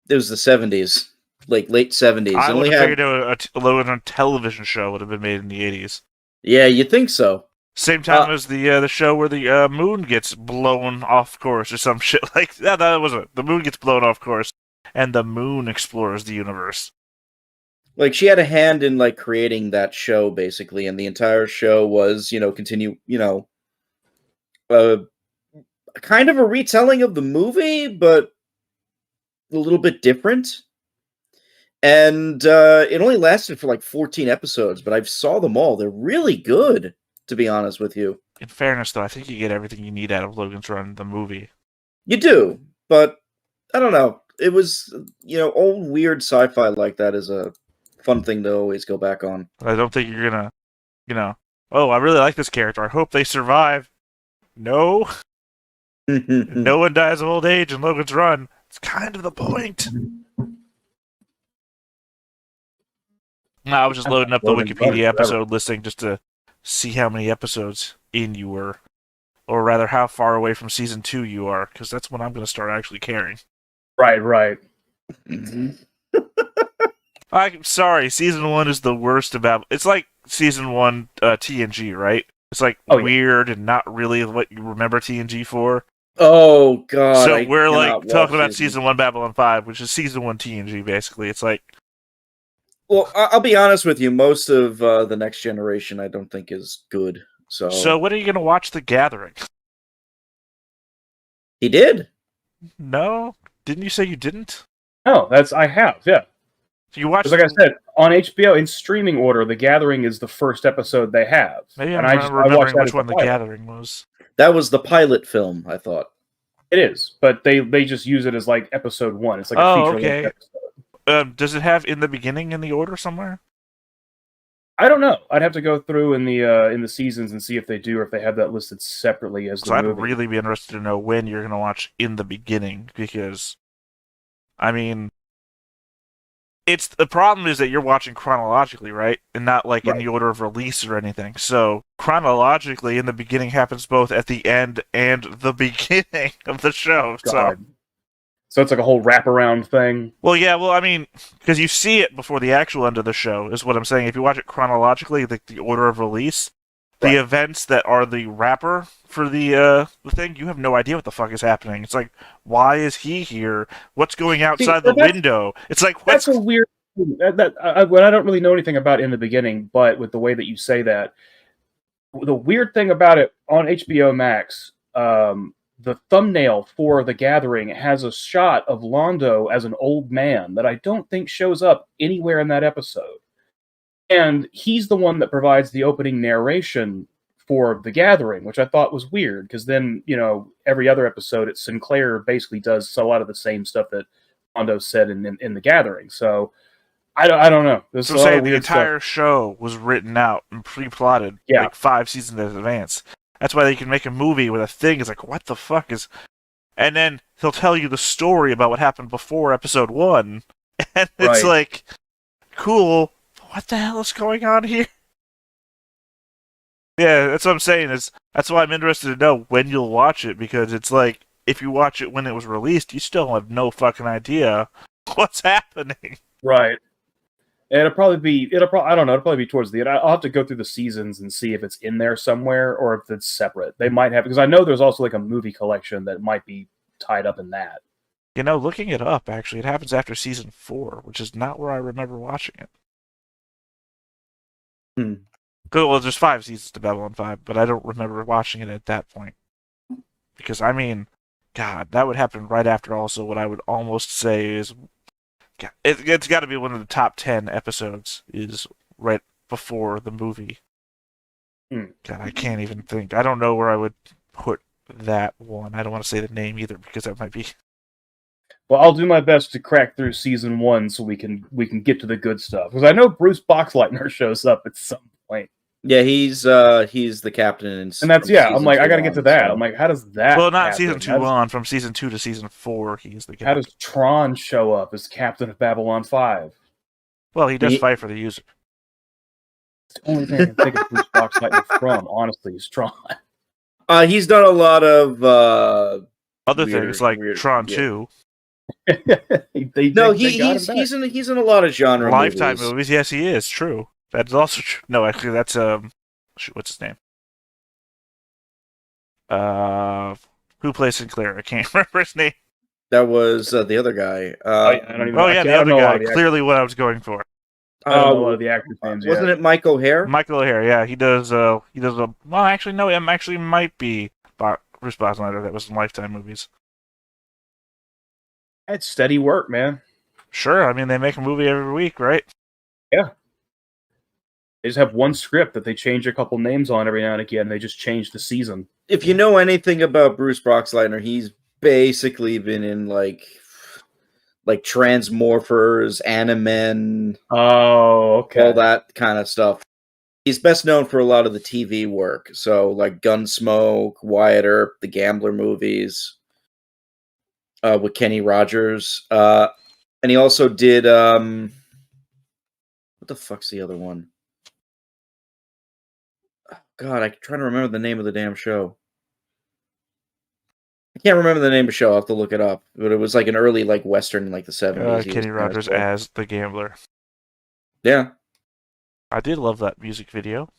It was the 70s, like late 70s. I would have figured a Logan's Run television show would have been made in the 80s. Yeah, you think so. Same time as the show where the moon gets blown off course or some shit like that. That wasn't. The moon gets blown off course, and the moon explores the universe. Like, she had a hand in, like, creating that show, basically, and the entire show was, kind of a retelling of the movie, but a little bit different. And it only lasted for, like, 14 episodes, but I saw them all. They're really good, to be honest with you. In fairness, though, I think you get everything you need out of Logan's Run, the movie. You do, but I don't know. It was, old weird sci-fi like that is a fun thing to always go back on. I don't think you're gonna, oh, I really like this character. I hope they survive. No. No one dies of old age in Logan's Run. It's kind of the point. No, I was just loading up the Wikipedia episode listing just to see how many episodes in you were. Or rather, how far away from season 2 you are, because that's when I'm going to start actually caring. Right. I'm sorry, season 1 is the worst about... It's like season 1 TNG, right? It's like weird and not really what you remember TNG for. Oh, God. So we're like talking about season 1 Babylon 5, which is season 1 TNG, basically. It's like... Well, I'll be honest with you. Most of the Next Generation I don't think is good. So when are you going to watch The Gathering? He did. No? Didn't you say you didn't? No, I have, yeah. You watched, like I said, on HBO in streaming order, The Gathering is the first episode they have. Maybe I'm remembering which one The Gathering was. That was the pilot film, I thought. It is, but they just use it as like episode 1. It's like a feature episode. Does it have in the beginning in the order somewhere? I don't know. I'd have to go through in the seasons and see if they do, or if they have that listed separately as the movie. I'd really be interested to know when you're going to watch in the beginning, because, I mean, the problem is that you're watching chronologically, right? And not like in the order of release or anything. So chronologically, in the beginning happens both at the end and the beginning of the show. So it's like a whole wraparound thing? Well, yeah, I mean, because you see it before the actual end of the show, is what I'm saying. If you watch it chronologically, the order of release, the events that are the wrapper for the thing, you have no idea what the fuck is happening. It's like, why is he here? What's going outside the window? It's like, that's a weird thing. I don't really know anything about in the beginning, but with the way that you say that, The weird thing about it on HBO Max, the thumbnail for The Gathering has a shot of Londo as an old man that I don't think shows up anywhere in that episode. And he's the one that provides the opening narration for The Gathering, which I thought was weird, because then, every other episode, Sinclair basically does a lot of the same stuff that Londo said in The Gathering. So, I don't know. There's So say the entire show was written out and pre-plotted like 5 seasons in advance. That's why they can make a movie where the thing is like, what the fuck is... And then he'll tell you the story about what happened before episode 1. And it's like, cool, what the hell is going on here? Yeah, that's what I'm saying. That's why I'm interested to know when you'll watch it, because it's like, if you watch it when it was released, you still have no fucking idea what's happening. Right. And it'll probably be towards the end. I'll have to go through the seasons and see if it's in there somewhere or if it's separate. They might have, because I know there's also like a movie collection that might be tied up in that. Looking it up, actually, it happens after season 4, which is not where I remember watching it. Well, there's 5 seasons to Babylon 5, but I don't remember watching it at that point. Because, God, that would happen right after also what I would almost say is... It's got to be one of the top 10 episodes, is right before the movie. God, I can't even think. I don't know where I would put that one. I don't want to say the name either, because that might be... Well, I'll do my best to crack through season 1 so we can get to the good stuff. Because I know Bruce Boxleitner shows up at some point. Yeah, he's the captain. And that's, I'm like, I got to get to that. So. I'm like, how does that Well, not happen? Season 2 on. From season 2 to season 4, he's the captain. How does Tron show up as captain of Babylon 5? Well, he does fight for the user. It's the only thing I can think of Bruce Boxleitner from, honestly, is Tron. He's done a lot of other things like Tron 2. He's in a lot of genre Lifetime movies. Yes, he is. True. That's also true. No, actually, that's what's his name? Who plays Sinclair? I can't remember his name. That was the other guy. The other guy. Clearly, what I was going for. I don't know a lot of the actors' names. Wasn't it Mike O'Hare? Michael O'Hare. Yeah, he does. Well, actually, no. It actually might be Bruce Boxleitner. That was in Lifetime movies. It's steady work, man. Sure. They make a movie every week, right? Yeah. They just have one script that they change a couple names on every now and again. They just change the season. If you know anything about Bruce Boxleitner, he's basically been in like Transmorphers, Animen. Oh, okay. All that kind of stuff. He's best known for a lot of the TV work. So like Gunsmoke, Wyatt Earp, the Gambler movies with Kenny Rogers. And he also did what the fuck's the other one? God, I'm trying to remember the name of the damn show. I can't remember the name of the show. I'll have to look it up. But it was like an early Western in the 70s. Kenny Rogers as the Gambler. Yeah. I did love that music video.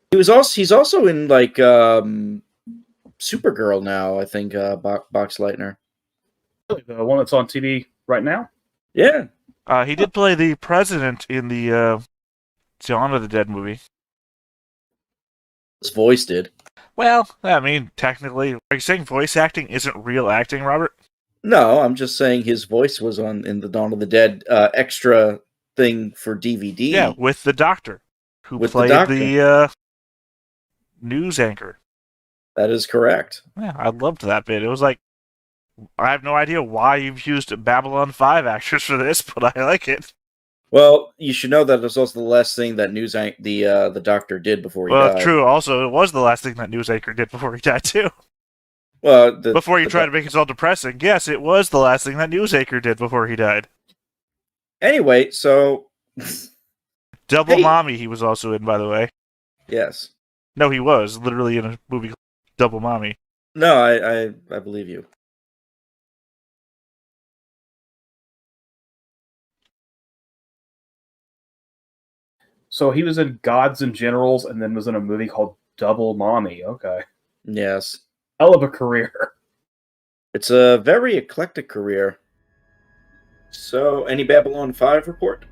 He's also in Supergirl now, I think, Boxleitner. Really? The one that's on TV right now? Yeah. He did play the president in the Dawn of the Dead movie. His voice did. Well, technically, are you saying voice acting isn't real acting, Robert? No, I'm just saying his voice was in the Dawn of the Dead extra thing for DVD. Yeah, with the doctor, who played the news anchor. That is correct. Yeah, I loved that bit. It was like, I have no idea why you've used Babylon 5 actors for this, but I like it. Well, you should know that it was also the last thing that the doctor did before he died. Well, true. Also, it was the last thing that news anchor did before he died, too. Well, before you try to make it all depressing, yes, it was the last thing that news anchor did before he died. Anyway, so... Double Mommy he was also in, by the way. Yes. No, he was literally in a movie called Double Mommy. No, I believe you. So he was in Gods and Generals and then was in a movie called Double Mommy. Okay. Yes. Hell of a career. It's a very eclectic career. So, any Babylon 5 report?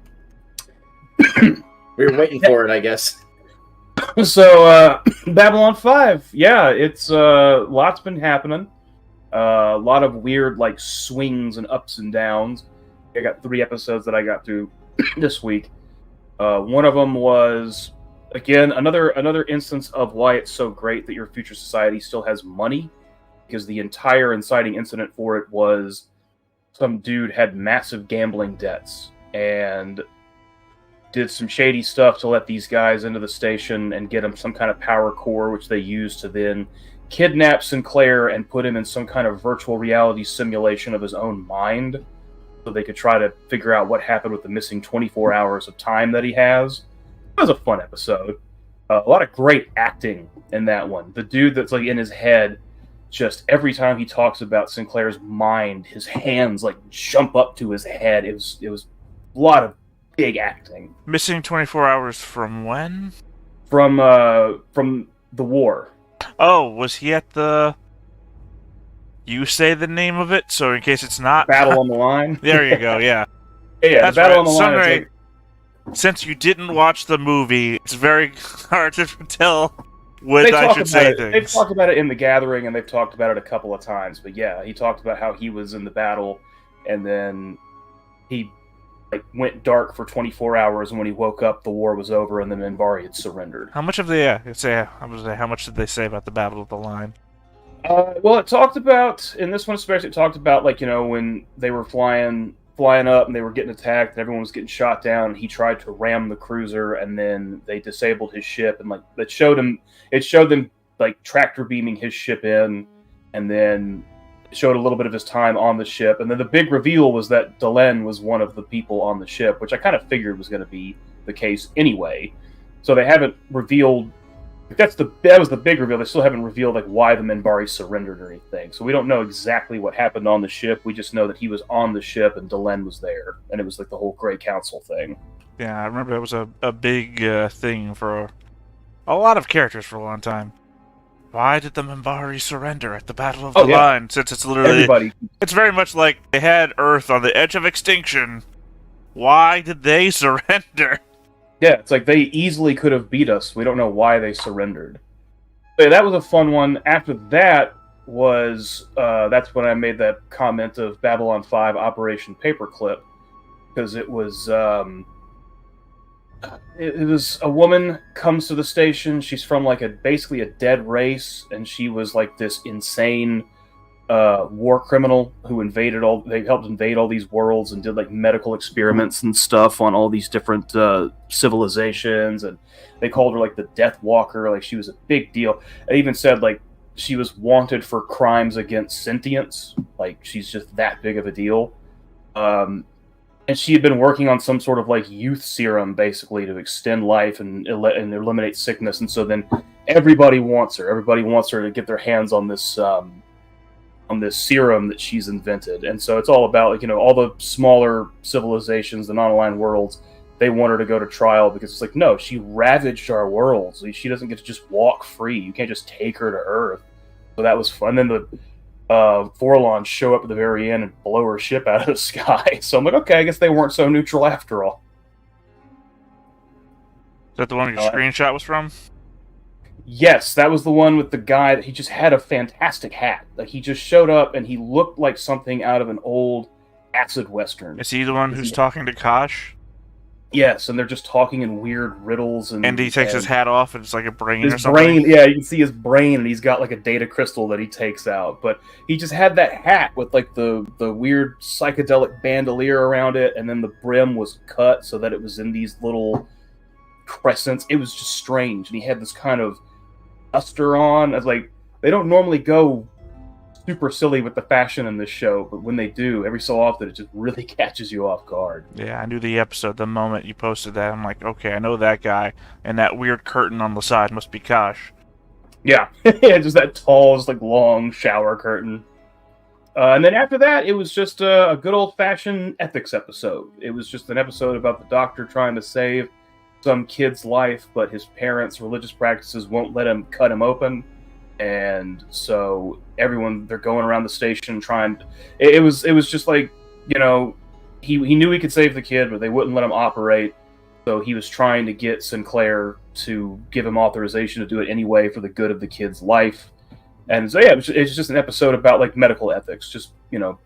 We were waiting for it, I guess. So, Babylon 5, yeah, it's lots been happening. A lot of weird like swings and ups and downs. I got 3 episodes that I got through this week. One of them was again another instance of why it's so great that your future society still has money, because the entire inciting incident for it was some dude had massive gambling debts and did some shady stuff to let these guys into the station and get them some kind of power core, which they used to then kidnap Sinclair and put him in some kind of virtual reality simulation of his own mind so they could try to figure out what happened with the missing 24 hours of time that he has. It was a fun episode. A lot of great acting in that one. The dude that's like in his head, just every time he talks about Sinclair's mind, his hands like jump up to his head. It was a lot of big acting. Missing 24 hours from when? From the war. Oh, was he at the... You say the name of it, so in case it's not... Battle on the Line? There you go, yeah. Yeah, that's the Battle right. on the Line. Sunray, Like... Since you didn't watch the movie, it's very hard to tell when I should say things. They've talked about it in The Gathering, and they've talked about it a couple of times. But yeah, he talked about how he was in the battle, and then he like went dark for 24 hours, and when he woke up, the war was over, and the Minbari had surrendered. How much of the how much did they say about the Battle of the Line? Well, it talked about, in this one especially, it talked about, like, you know, when they were flying up and they were getting attacked and everyone was getting shot down, and he tried to ram the cruiser, and then they disabled his ship, and like it showed them like tractor beaming his ship in, and then it showed a little bit of his time on the ship, and then the big reveal was that Delenn was one of the people on the ship, which I kind of figured was going to be the case anyway. So they haven't revealed. That was the big reveal. They still haven't revealed like why the Minbari surrendered or anything. So we don't know exactly what happened on the ship. We just know that he was on the ship and Delenn was there, and it was like the whole Grey Council thing. Yeah, I remember that was a big thing for a lot of characters for a long time. Why did the Minbari surrender at the Battle of the Line? Since it's literally it's very much like they had Earth on the edge of extinction. Why did they surrender? Yeah, it's like they easily could have beat us. We don't know why they surrendered. But yeah, that was a fun one. After that was that's when I made that comment of Babylon 5 Operation Paperclip, because it was it was a woman comes to the station. She's from like basically a dead race, and she was like this insane war criminal who they helped invade all these worlds and did like medical experiments and stuff on all these different civilizations, and they called her like the Death Walker. Like she was a big deal. It even said like she was wanted for crimes against sentience. Like she's just that big of a deal. And she had been working on some sort of like youth serum basically to extend life and eliminate sickness. And so then everybody wants her. Everybody wants her to get their hands on this serum that she's invented. And so it's all about, like, you know, all the smaller civilizations, the non-aligned worlds, they want her to go to trial because it's like, no, she ravaged our worlds. She doesn't get to just walk free. You can't just take her to Earth. So that was fun. Then the Forlons show up at the very end and blow her ship out of the sky. So I'm like, okay, I guess they weren't so neutral after all. Is that the one your screenshot was from? Yes, that was the one with the guy that he just had a fantastic hat. Like he just showed up and he looked like something out of an old acid western. Is he the one who's talking to Kosh? Yes, and they're just talking in weird riddles, and he takes his hat off and it's like a brain or something. Brain, yeah, you can see his brain, and he's got like a data crystal that he takes out. But he just had that hat with like the weird psychedelic bandolier around it, and then the brim was cut so that it was in these little crescents. It was just strange, and he had this kind of duster on. I was like, they don't normally go super silly with the fashion in this show, but when they do, every so often, it just really catches you off guard. Yeah, I knew the episode the moment you posted that. I'm like, okay, I know that guy, and that weird curtain on the side must be Kosh. Yeah, yeah, just that tall, just like long shower curtain. And then after that, it was just a good old-fashioned ethics episode. It was just an episode about the doctor trying to save some kid's life, but his parents' religious practices won't let him cut him open. And so they're going around the station trying. It was just like, you know, he knew he could save the kid, but they wouldn't let him operate. So he was trying to get Sinclair to give him authorization to do it anyway for the good of the kid's life. And so, yeah, it's just an episode about, like, medical ethics. Just,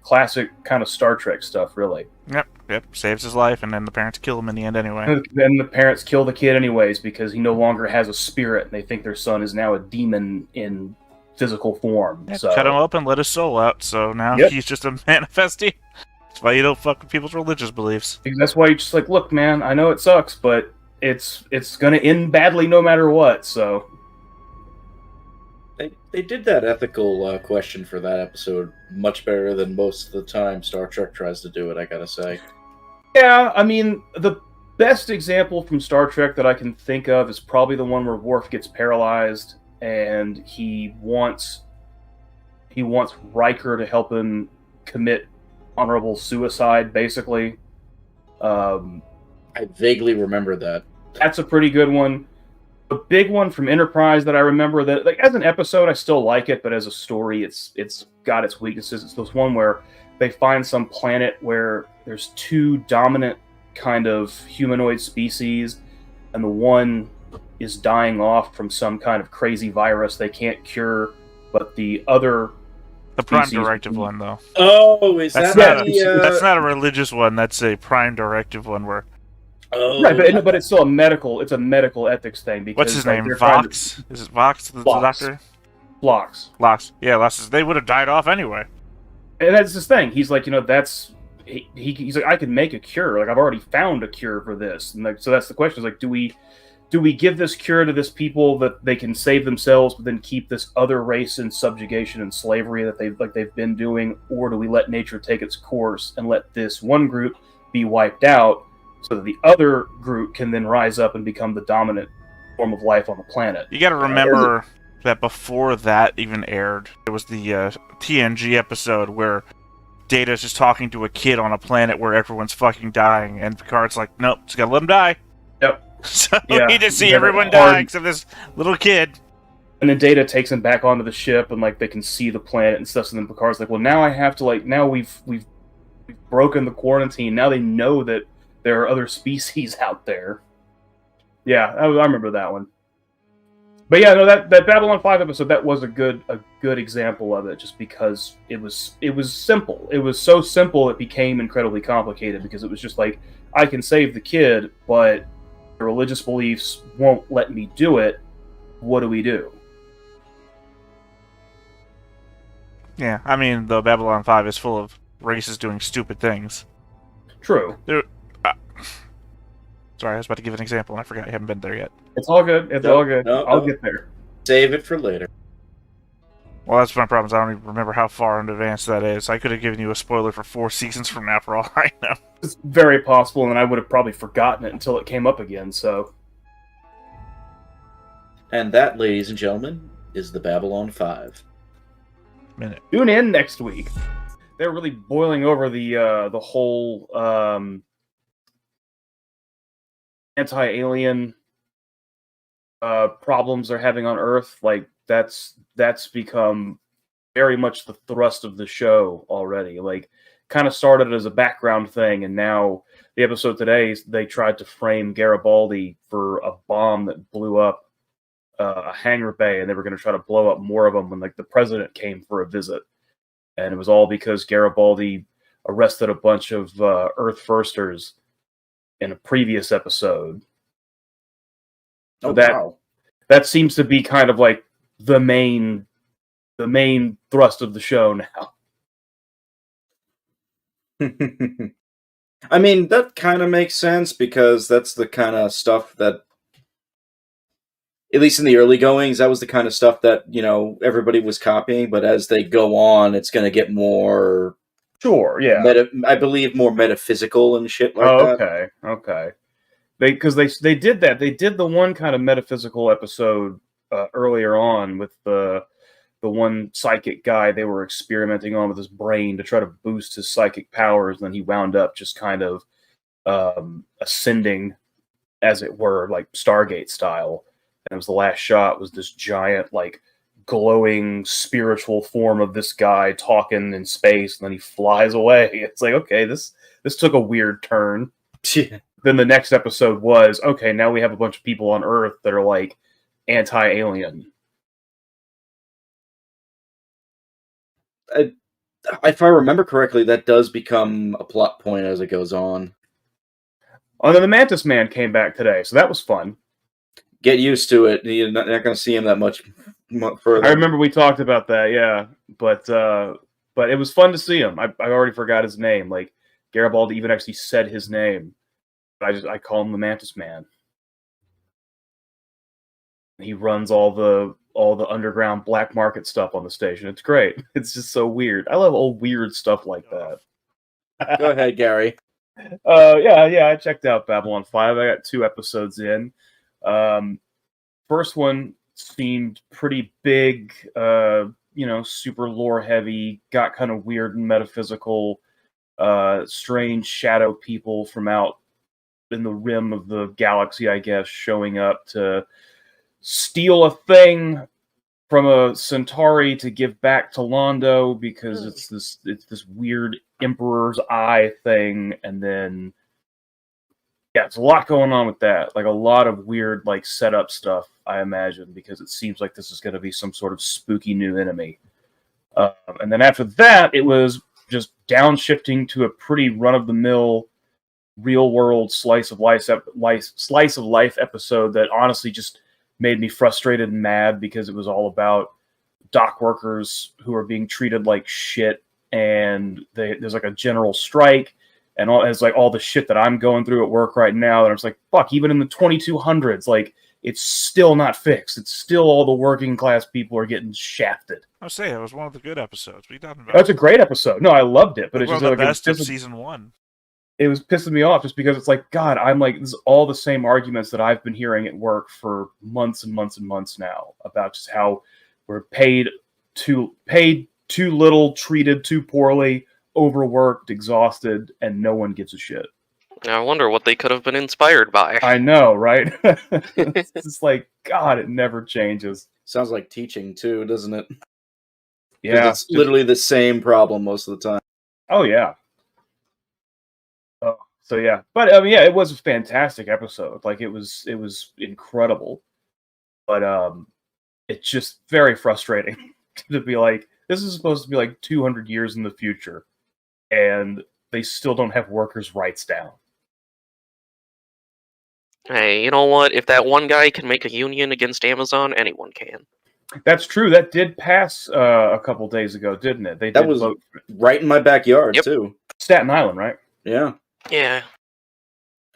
classic kind of Star Trek stuff, really. Yep. Saves his life, and then the parents kill him in the end anyway. And then the parents kill the kid anyways because he no longer has a spirit, and they think their son is now a demon in physical form. Yeah, so cut him up and let his soul out, so now he's just a manifesting. That's why you don't fuck with people's religious beliefs. That's why you're just like, look, man, I know it sucks, but it's gonna end badly no matter what, so... They did that ethical question for that episode much better than most of the time Star Trek tries to do it, I gotta say. Yeah, I mean, the best example from Star Trek that I can think of is probably the one where Worf gets paralyzed and he wants Riker to help him commit honorable suicide, basically. I vaguely remember that. That's a pretty good one. The big one from Enterprise that I remember that, like, as an episode, I still like it, but as a story, it's got its weaknesses. It's this one where they find some planet where there's two dominant kind of humanoid species, and the one is dying off from some kind of crazy virus they can't cure, but the other... The Prime Directive one, though. Oh, that's not a religious one. That's a Prime Directive one where... Oh, right, but it's still a medical ethics thing. Because, what's his name? Vox? Is it Vox, the doctor? Phlox. Yeah, they would have died off anyway. And that's his thing. He's like, he's like, I can make a cure. Like, I've already found a cure for this. And so that's the question. Is like, do we give this cure to this people that they can save themselves, but then keep this other race in subjugation and slavery that they've been doing, or do we let nature take its course and let this one group be wiped out, so that the other group can then rise up and become the dominant form of life on the planet? You got to remember that before that even aired, there was the TNG episode where Data's just talking to a kid on a planet where everyone's fucking dying, and Picard's like, nope, just gotta let him die. Yep. So he just see everyone dying except this little kid. And then Data takes him back onto the ship, and like they can see the planet and stuff. And then Picard's like, well, now I have to now we've broken the quarantine. Now they know that there are other species out there. Yeah, I remember that one. But yeah, no, that Babylon 5 episode, that was a good example of it, just because it was simple. It was so simple it became incredibly complicated, because it was just like, I can save the kid, but the religious beliefs won't let me do it. What do we do? Yeah, I mean, the Babylon 5 is full of races doing stupid things. True. Sorry, I was about to give an example, and I forgot you haven't been there yet. It's all good. All good. I'll get there. Save it for later. Well, that's my problem. I don't even remember how far in advance that is. I could have given you a spoiler for 4 seasons from now, for all I know. It's very possible, and I would have probably forgotten it until it came up again, so... And that, ladies and gentlemen, is the Babylon 5. Tune in next week. They're really boiling over the whole anti-alien problems they're having on Earth. Like, that's become very much the thrust of the show already. Like, kind of started as a background thing, and now the episode today, they tried to frame Garibaldi for a bomb that blew up a hangar bay, and they were going to try to blow up more of them when, like, the president came for a visit. And it was all because Garibaldi arrested a bunch of Earth Firsters in a previous episode. So that seems to be kind of like the main thrust of the show now. I mean, that kind of makes sense, because that's the kind of stuff that, at least in the early goings, that was the kind of stuff that, everybody was copying, but as they go on, it's going to get more... Sure, yeah. I believe more metaphysical and shit like that. Okay. Because they did that. They did the one kind of metaphysical episode earlier on with the one psychic guy they were experimenting on with his brain to try to boost his psychic powers, and then he wound up just kind of ascending, as it were, like Stargate style. And it was the last shot was this giant, like, glowing spiritual form of this guy talking in space, and then he flies away. It's like, okay, this took a weird turn. then the next episode was, okay, now we have a bunch of people on Earth that are like anti-alien. If I remember correctly, that does become a plot point as it goes on. Oh, and then the Mantis Man came back today, so that was fun. Get used to it. You're not going to see him that much further. I remember we talked about that, yeah. But it was fun to see him. I already forgot his name. Like, Garibaldi even actually said his name. I call him the Mantis Man. He runs all the underground black market stuff on the station. It's great. It's just so weird. I love old weird stuff like that. Go ahead, Gary. Yeah, I checked out Babylon 5. I got 2 episodes in. First one seemed pretty big, super lore heavy, got kind of weird and metaphysical, strange shadow people from out in the rim of the galaxy, I guess, showing up to steal a thing from a Centauri to give back to Londo because it's this weird Emperor's Eye thing, and then it's a lot going on with that. Like a lot of weird like setup stuff, I imagine, because it seems like this is going to be some sort of spooky new enemy. And then after that, it was just downshifting to a pretty run-of-the-mill, real-world slice of life episode that honestly just made me frustrated and mad because it was all about dock workers who are being treated like shit, and there's like a general strike, and it's like all the shit that I'm going through at work right now, and I'm just like, fuck, even in the 2200s, like, it's still not fixed. It's still all the working class people are getting shafted. I'll say it was one of the good episodes. What are you talking about? That's a great episode. No, I loved it, but it's one just of the like best of season 1. It was pissing me off just because it's like, God, I'm like, this is all the same arguments that I've been hearing at work for months and months and months now about just how we're paid too little, treated too poorly, overworked, exhausted, and no one gives a shit. I wonder what they could have been inspired by. I know, right? It's just like, God, it never changes. Sounds like teaching too, doesn't it? Yeah. It's literally the same problem most of the time. Oh, yeah. So yeah, but I mean, yeah, it was a fantastic episode. Like it was incredible, but it's just very frustrating to be like, this is supposed to be like 200 years in the future, and they still don't have workers' rights down. Hey, you know what? If that one guy can make a union against Amazon, anyone can. That's true. That did pass a couple days ago, didn't it? That was vote right in my backyard too. Staten Island, right? Yeah. Yeah.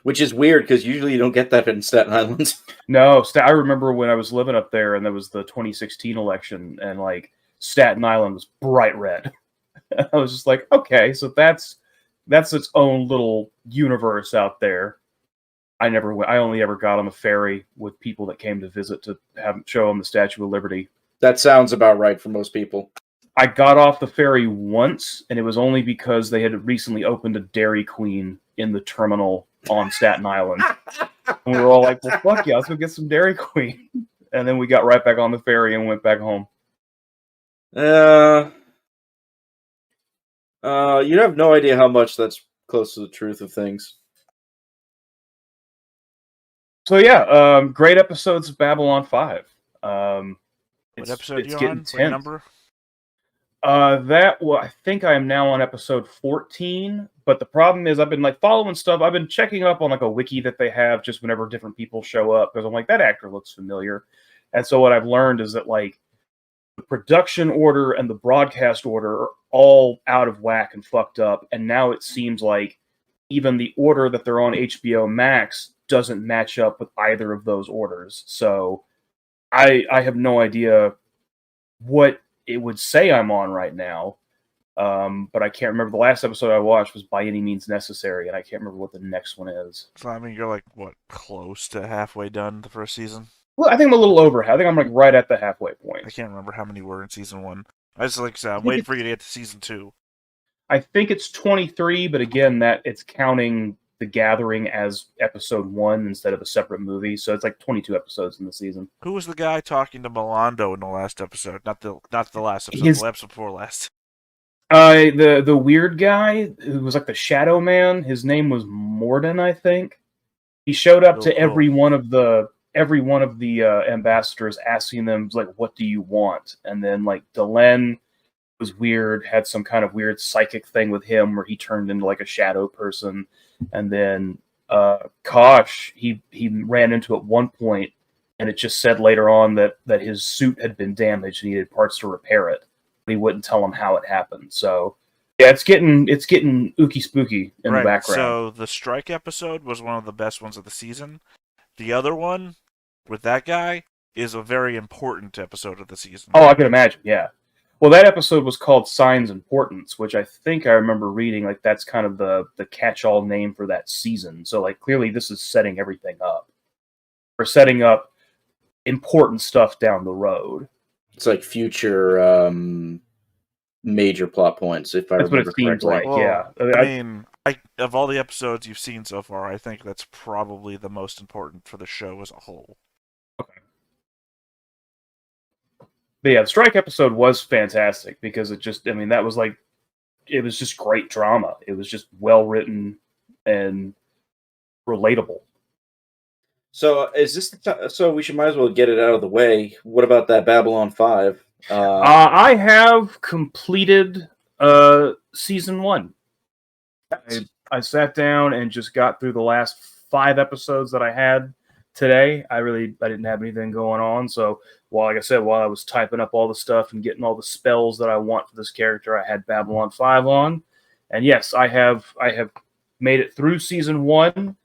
Which is weird because usually you don't get that in Staten Island. No, I remember when I was living up there, and there was the 2016 election, and like Staten Island was bright red. I was just like, okay, so that's its own little universe out there. I never went. I only ever got on the ferry with people that came to visit to show them the Statue of Liberty. That sounds about right for most people. I got off the ferry once, and it was only because they had recently opened a Dairy Queen in the terminal on Staten Island. And we were all like, well, fuck yeah, let's go get some Dairy Queen. And then we got right back on the ferry and went back home. You have no idea how much that's close to the truth of things. So yeah, great episodes of Babylon 5. What episode are you on? What number? I think I am now on episode 14, but the problem is I've been like following stuff. I've been checking up on like a wiki that they have just whenever different people show up, because I'm like, that actor looks familiar. And so what I've learned is that like the production order and the broadcast order are all out of whack and fucked up. And now it seems like even the order that they're on HBO Max doesn't match up with either of those orders. So I have no idea what it would say I'm on right now, but I can't remember. The last episode I watched was By Any Means Necessary, and I can't remember what the next one is. So I mean, you're like what, close to halfway done the first season? Well, I think I'm a little over. I think I'm like right at the halfway point. I can't remember how many were in season 1. I just like I said, I'm waiting for you to get to season 2. I think it's 23, but again, that it's counting The Gathering as episode 1 instead of a separate movie, so it's like 22 episodes in the season. Who was the guy talking to Melondo in the last episode? Not the last episode, the episode before last. The weird guy who was like the Shadow Man. His name was Morden, I think. He showed up to Cool. every one of the ambassadors, asking them like, "What do you want?" And then like Delenn was weird, had some kind of weird psychic thing with him where he turned into like a shadow person, and then Kosh he ran into at one point, and it just said later on that his suit had been damaged and he needed parts to repair it, but he wouldn't tell him how it happened. So yeah, it's getting ooky spooky in the background. So the strike episode was one of the best ones of the season. The other one with that guy is a very important episode of the season. Oh, I can imagine. Yeah. Well, that episode was called Signs and Portents, which I think I remember reading. Like that's kind of the catch-all name for that season. So like clearly this is setting everything up, or setting up important stuff down the road. It's like future major plot points, if I That's what remember it seems correctly. like. Yeah. I mean, of all the episodes you've seen so far, I think that's probably the most important for the show as a whole. Okay. But yeah, the strike episode was fantastic because it just, I mean, that was like, it was just great drama. It was just well written and relatable. So is this so we should might as well get it out of the way. What about that Babylon 5? I have completed season 1. I sat down and just got through the last 5 episodes that I had today. I didn't have anything going on, so while I was typing up all the stuff and getting all the spells that I want for this character, I had Babylon 5 on. And yes, I have made it through season 1.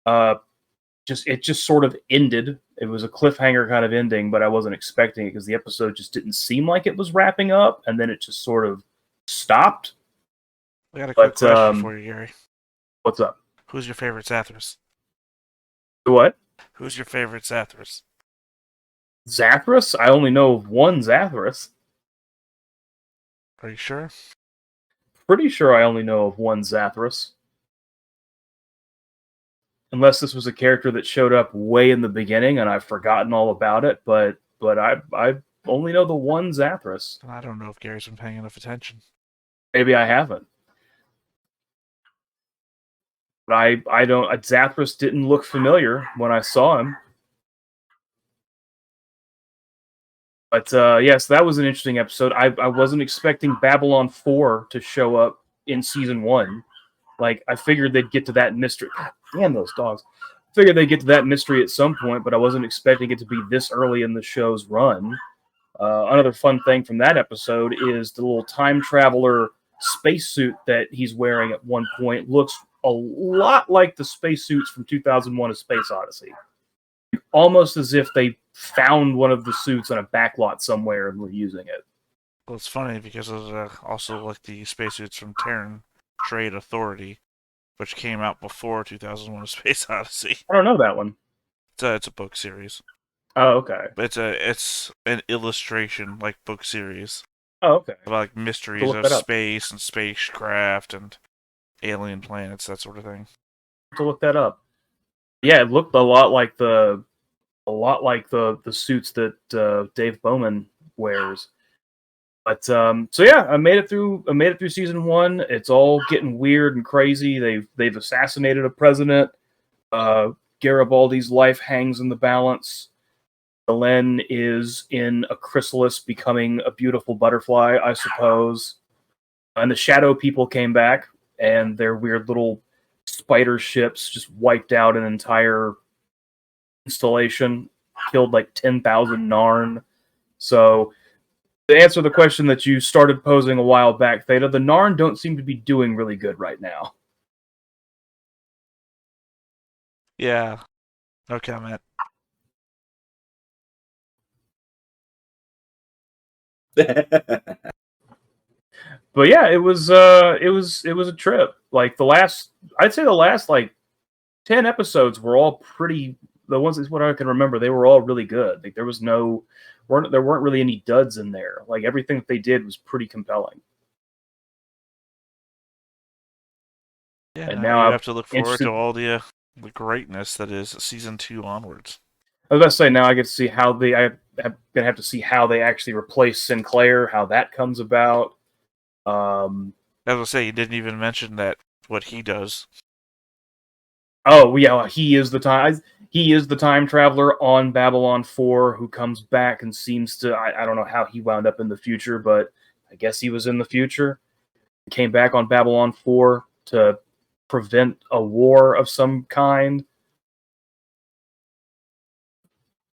It just sort of ended. It was a cliffhanger kind of ending, but I wasn't expecting it because the episode just didn't seem like it was wrapping up, and then it just sort of stopped. I got a quick question for you, Gary. What's up? Who's your favorite Zathras? What? Who's your favorite Zathras? Zathras? I only know of one Zathras. Are you sure? Pretty sure I only know of one Zathras. Unless this was a character that showed up way in the beginning and I've forgotten all about it, but I only know the one Zathras. I don't know if Gary's been paying enough attention. Maybe I haven't. But I don't. Zathras didn't look familiar when I saw him. But yes, that was an interesting episode. I wasn't expecting Babylon 4 to show up in season 1. Like, I figured they'd get to that mystery. God damn those dogs. I figured they'd get to that mystery at some point, but I wasn't expecting it to be this early in the show's run. Another fun thing from that episode is the little time traveler spacesuit that he's wearing at one point looks a lot like the spacesuits from 2001: A Space Odyssey. Almost as if they found one of the suits on a backlot somewhere and were using it. Well, it's funny because it's also like the spacesuits from Terran Trade Authority, which came out before 2001: A Space Odyssey. I don't know that one. It's a book series. Oh, okay. It's an illustration like book series. Oh, okay. About like mysteries of space and spacecraft and alien planets, that sort of thing. To look that up. Yeah, it looked a lot like the suits that Dave Bowman wears. But so yeah, I made it through season 1. It's all getting weird and crazy. They've assassinated a president. Garibaldi's life hangs in the balance. Delenn is in a chrysalis, becoming a beautiful butterfly, I suppose. And the Shadow People came back, and their weird little spider ships just wiped out an entire installation, killed like 10,000 Narn. So, to answer the question that you started posing a while back, Theta, the Narn don't seem to be doing really good right now. Yeah. No comment. But yeah, it was a trip. Like I'd say the last like 10 episodes were all pretty. The ones that's what I can remember, they were all really good. Like there weren't really any duds in there. Like everything that they did was pretty compelling. Yeah, and now you have to look forward to all the greatness that is season 2 onwards. I was about to say, now I get to see how I'm gonna have to see how they actually replace Sinclair, how that comes about. I was gonna say, you didn't even mention that what he does. Oh yeah, he is the time traveler on Babylon 4 who comes back and seems to I don't know how he wound up in the future, but I guess he was in the future. Came back on Babylon 4 to prevent a war of some kind.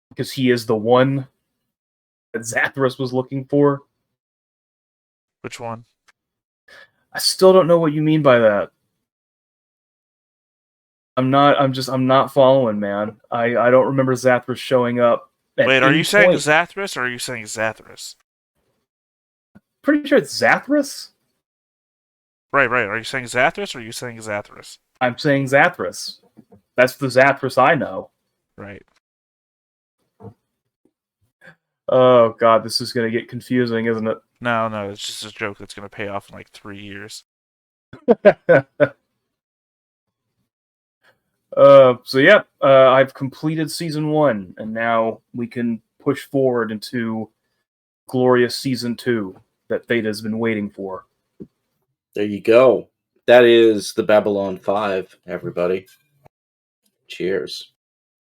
Because he is the one that Zathras was looking for. Which one? I still don't know what you mean by that. I'm not following, man. I don't remember Zathras showing up at Wait, are any you saying point. Zathras or are you saying Zathras? Pretty sure it's Zathras? Right. Are you saying Zathras or are you saying Zathras? I'm saying Zathras. That's the Zathras I know. Right. Oh god, this is gonna get confusing, isn't it? No, it's just a joke that's going to pay off in like 3 years. So yeah, I've completed season 1, and now we can push forward into glorious season 2 that Theta's been waiting for. There you go. That is the Babylon 5, everybody. Cheers.